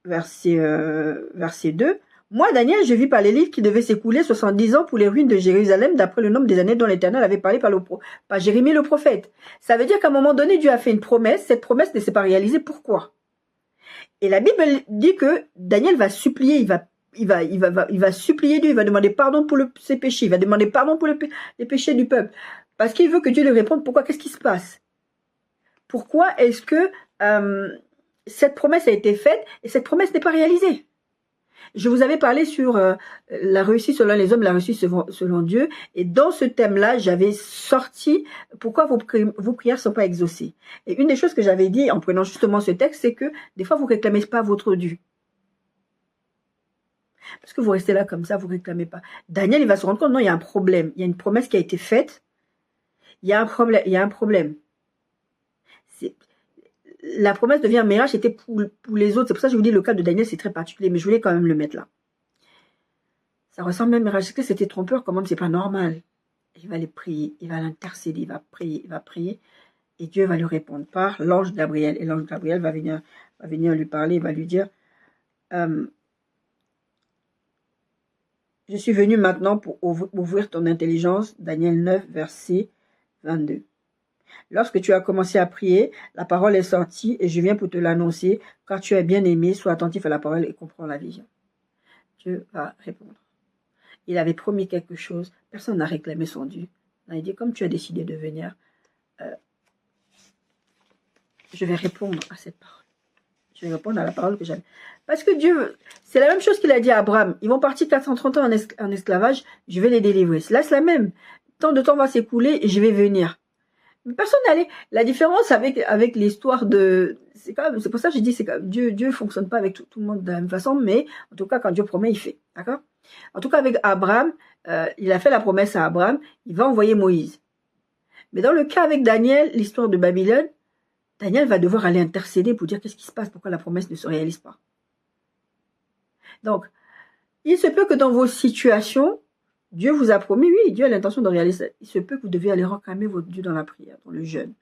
verset 2. Moi, Daniel, je vis par les livres qui devaient s'écouler 70 ans pour les ruines de Jérusalem, d'après le nombre des années dont l'Éternel avait parlé par Jérémie le prophète. Ça veut dire qu'à un moment donné, Dieu a fait une promesse. Cette promesse ne s'est pas réalisée. Pourquoi? Et la Bible dit que Daniel va supplier, il va supplier Dieu, il va demander pardon pour ses péchés, il va demander pardon pour les péchés du peuple. Parce qu'il veut que Dieu lui réponde pourquoi, qu'est-ce qui se passe? Pourquoi est-ce que cette promesse a été faite et cette promesse n'est pas réalisée? Je vous avais parlé sur la réussite selon les hommes, la réussite selon Dieu. Et dans ce thème-là, j'avais sorti pourquoi vos prières ne sont pas exaucées. Et une des choses que j'avais dit en prenant justement ce texte, c'est que des fois, vous ne réclamez pas votre dû. Parce que vous restez là comme ça, vous ne réclamez pas. Daniel, il va se rendre compte, non, il y a un problème. Il y a une promesse qui a été faite. Il y a un problème. Il y a un problème. La promesse devient un miracle, c'était pour les autres. C'est pour ça que je vous dis, le cas de Daniel, c'est très particulier, mais je voulais quand même le mettre là. Ça ressemble même à un miracle. Que c'était trompeur, quand même, c'est pas normal. Il va aller prier, il va l'intercéder, il va prier, et Dieu va lui répondre par l'ange Gabriel. Et l'ange Gabriel va venir lui parler, il va lui dire, je suis venu maintenant pour ouvrir ton intelligence, Daniel 9, verset 22. Lorsque tu as commencé à prier, la parole est sortie et je viens pour te l'annoncer. Car tu es bien aimé, sois attentif à la parole et comprends la vision. Dieu va répondre. Il avait promis quelque chose, personne n'a réclamé son dû. Il a dit, comme tu as décidé de venir, je vais répondre à cette parole. Je vais répondre à la parole que j'avais. Parce que Dieu, c'est la même chose qu'il a dit à Abraham. Ils vont partir 430 ans en esclavage, je vais les délivrer. Là, c'est la même. Tant de temps va s'écouler et je vais venir. Mais personne n'allait. La différence avec l'histoire de... C'est pour ça que j'ai dit, Dieu ne fonctionne pas avec tout le monde de la même façon, mais en tout cas, quand Dieu promet, il fait. D'accord? En tout cas, avec Abraham, il a fait la promesse à Abraham, il va envoyer Moïse. Mais dans le cas avec Daniel, l'histoire de Babylone, Daniel va devoir aller intercéder pour dire qu'est-ce qui se passe, pourquoi la promesse ne se réalise pas. Donc, il se peut que dans vos situations, Dieu vous a promis, oui, Dieu a l'intention de réaliser. Il se peut que vous deviez aller réclamer votre Dieu dans la prière, dans le jeûne.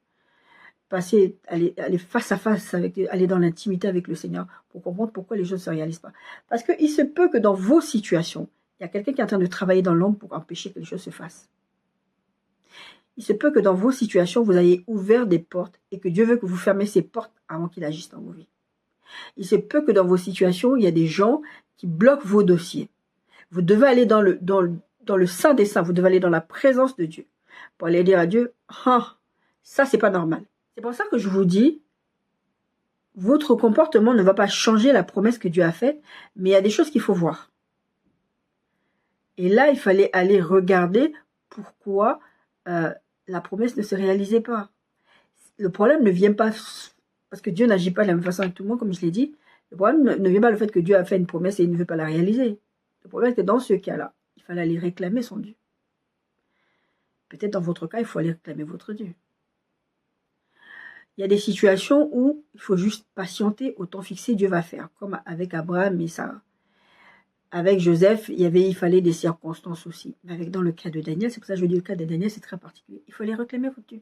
Aller face à face, aller dans l'intimité avec le Seigneur pour comprendre pourquoi les choses ne se réalisent pas. Parce qu'il se peut que dans vos situations, il y a quelqu'un qui est en train de travailler dans l'ombre pour empêcher que les choses se fassent. Il se peut que dans vos situations, vous ayez ouvert des portes et que Dieu veut que vous fermez ces portes avant qu'il agisse dans vos vies. Il se peut que dans vos situations, il y a des gens qui bloquent vos dossiers. Vous devez aller dans le sein des saints, vous devez aller dans la présence de Dieu pour aller dire à Dieu, ah, ça c'est pas normal. C'est pour ça que je vous dis, votre comportement ne va pas changer la promesse que Dieu a faite, mais il y a des choses qu'il faut voir. Et là, il fallait aller regarder pourquoi la promesse ne se réalisait pas. Le problème ne vient pas, parce que Dieu n'agit pas de la même façon avec tout le monde, comme je l'ai dit. Le problème ne vient pas le fait que Dieu a fait une promesse et il ne veut pas la réaliser. Le problème est que dans ce cas-là, il fallait aller réclamer son Dieu. Peut-être dans votre cas, il faut aller réclamer votre Dieu. Il y a des situations où il faut juste patienter, au temps fixé, Dieu va faire. Comme avec Abraham et Sarah. Avec Joseph, il fallait des circonstances aussi. Mais dans le cas de Daniel, c'est pour ça que je dis le cas de Daniel, c'est très particulier. Il faut aller réclamer votre Dieu.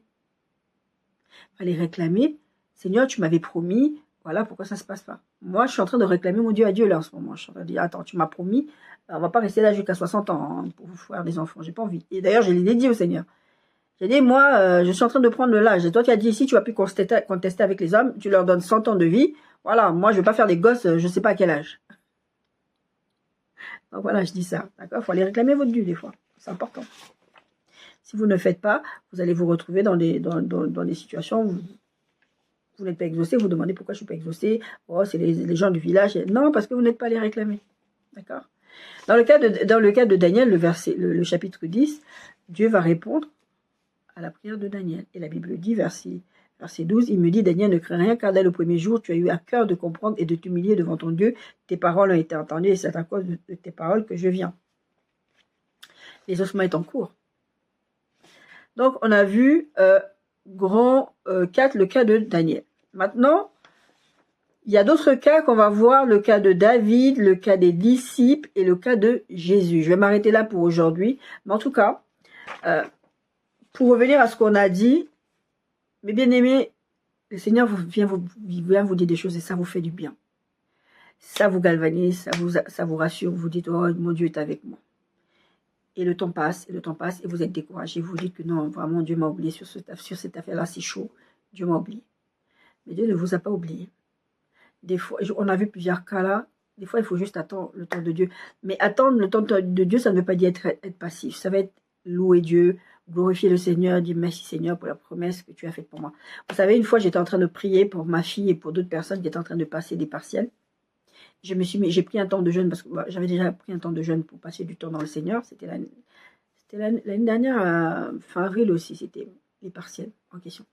Il fallait réclamer, Seigneur, tu m'avais promis, voilà pourquoi ça ne se passe pas. Moi, je suis en train de réclamer mon Dieu à Dieu là en ce moment. Je suis en train de dire, attends, tu m'as promis, on ne va pas rester là jusqu'à 60 ans hein, pour vous faire des enfants. J'ai pas envie. Et d'ailleurs, je l'ai dit au Seigneur. J'ai dit, moi, je suis en train de prendre l'âge. Et toi, tu as dit, ici, tu vas plus contester avec les hommes, tu leur donnes 100 ans de vie. Voilà, moi, je ne vais pas faire des gosses, je ne sais pas à quel âge. Donc voilà, je dis ça. D'accord? Il faut aller réclamer votre Dieu des fois. C'est important. Si vous ne faites pas, vous allez vous retrouver dans des situations où vous n'êtes pas exaucé, vous demandez pourquoi je ne suis pas exaucé. Oh, c'est les gens du village. Non, parce que vous n'êtes pas allé réclamer. D'accord? Dans le cas de Daniel, le chapitre 10, Dieu va répondre à la prière de Daniel. Et la Bible dit, verset 12, il me dit, Daniel, ne crains rien, car dès le premier jour, tu as eu à cœur de comprendre et de t'humilier devant ton Dieu. Tes paroles ont été entendues et c'est à cause de tes paroles que je viens. L'exaucement est en cours. Donc, on a vu grand 4, le cas de Daniel. Maintenant, il y a d'autres cas qu'on va voir, le cas de David, le cas des disciples et le cas de Jésus. Je vais m'arrêter là pour aujourd'hui. Mais en tout cas, pour revenir à ce qu'on a dit, mes bien-aimés, le Seigneur vient vous dire des choses et ça vous fait du bien. Ça vous galvanise, ça vous rassure. Vous dites, oh, mon Dieu est avec moi. Et le temps passe, et vous êtes découragé. Vous dites que non, vraiment, Dieu m'a oublié sur cette affaire-là, c'est chaud. Dieu m'a oublié. Mais Dieu ne vous a pas oublié. Des fois, on a vu plusieurs cas là. Des fois, il faut juste attendre le temps de Dieu. Mais attendre le temps de Dieu, ça ne veut pas dire être passif. Ça va être louer Dieu, glorifier le Seigneur, dire merci Seigneur pour la promesse que tu as faite pour moi. Vous savez, une fois, j'étais en train de prier pour ma fille et pour d'autres personnes qui étaient en train de passer des partiels. J'ai pris un temps de jeûne parce que j'avais déjà pris un temps de jeûne pour passer du temps dans le Seigneur. C'était l'année dernière, fin avril aussi, c'était les partiels en question.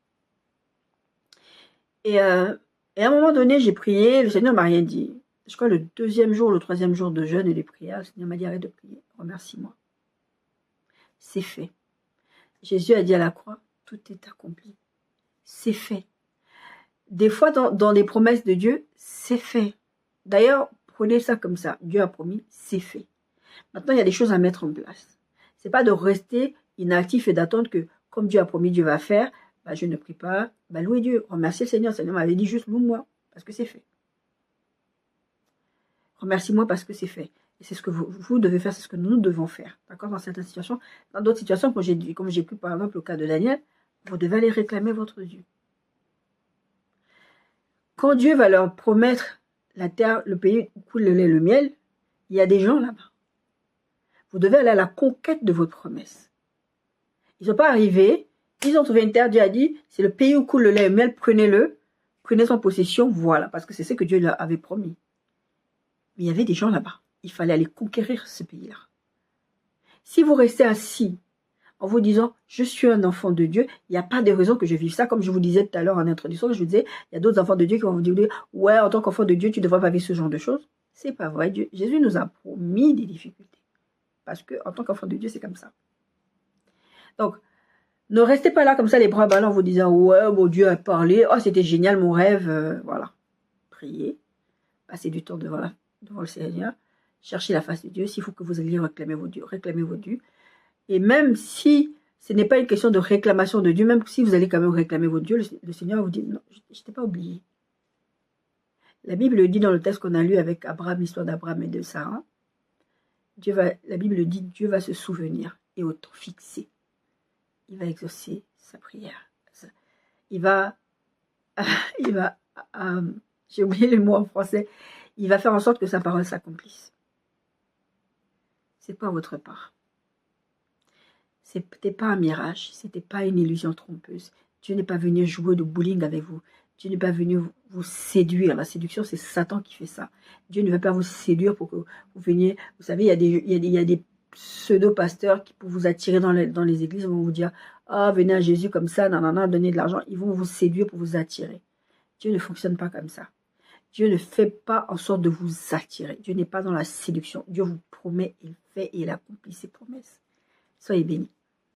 Et à un moment donné, j'ai prié, le Seigneur m'a rien dit. je crois, le 2e jour, le 3e jour de jeûne et de prière, le Seigneur m'a dit, arrête de prier, remercie-moi. C'est fait. Jésus a dit à la croix, tout est accompli. C'est fait. Des fois, dans les promesses de Dieu, c'est fait. D'ailleurs, prenez ça comme ça. Dieu a promis, c'est fait. Maintenant, il y a des choses à mettre en place. C'est pas de rester inactif et d'attendre que, comme Dieu a promis, Dieu va faire. Bah, je ne prie pas. Bah, louez Dieu. Remerciez le Seigneur. Le Seigneur m'avait dit juste loue-moi, parce que c'est fait. Remercie-moi parce que c'est fait. Et c'est ce que vous devez faire, c'est ce que nous devons faire. D'accord? Dans certaines situations. Dans d'autres situations, comme j'ai pris par exemple le cas de Daniel, vous devez aller réclamer votre Dieu. Quand Dieu va leur promettre la terre, le pays où coule le lait et le miel, il y a des gens là-bas. Vous devez aller à la conquête de votre promesse. Ils ne sont pas arrivés, ils ont trouvé une terre, Dieu a dit, c'est le pays où coule le lait et le miel, prenez-le, prenez son possession, voilà, parce que c'est ce que Dieu leur avait promis. Mais il y avait des gens là-bas, il fallait aller conquérir ce pays-là. Si vous restez assis en vous disant, je suis un enfant de Dieu, il n'y a pas de raison que je vive ça. Comme je vous disais tout à l'heure en introduction, je vous disais, il y a d'autres enfants de Dieu qui vont vous dire, ouais, en tant qu'enfant de Dieu, tu ne devrais pas vivre ce genre de choses. C'est pas vrai. Jésus nous a promis des difficultés. Parce que en tant qu'enfant de Dieu, c'est comme ça. Donc, ne restez pas là comme ça, les bras ballants, en vous disant, ouais, mon Dieu a parlé, oh, c'était génial, mon rêve, voilà. Priez, passez du temps devant le Seigneur, cherchez la face de Dieu. S'il faut que vous alliez réclamer vos dieux. Et même si ce n'est pas une question de réclamation de Dieu, même si vous allez quand même réclamer votre Dieu, le Seigneur vous dit, non, je ne t'ai pas oublié. La Bible dit dans le texte qu'on a lu avec Abraham, l'histoire d'Abraham et de Sarah, la Bible dit, Dieu va se souvenir et au temps fixé, il va exaucer sa prière. Il va j'ai oublié le mot en français, il va faire en sorte que sa parole s'accomplisse. C'est pas votre part. C'était pas un mirage, c'était pas une illusion trompeuse. Dieu n'est pas venu jouer de bowling avec vous. Dieu n'est pas venu vous séduire. La séduction, c'est Satan qui fait ça. Dieu ne veut pas vous séduire pour que vous veniez. Vous savez, il y a des pseudo-pasteurs qui, pour vous attirer dans les églises, vont vous dire, ah, venez à Jésus comme ça, nanana, donnez de l'argent. Ils vont vous séduire pour vous attirer. Dieu ne fonctionne pas comme ça. Dieu ne fait pas en sorte de vous attirer. Dieu n'est pas dans la séduction. Dieu vous promet, il fait et il accomplit ses promesses. Soyez bénis.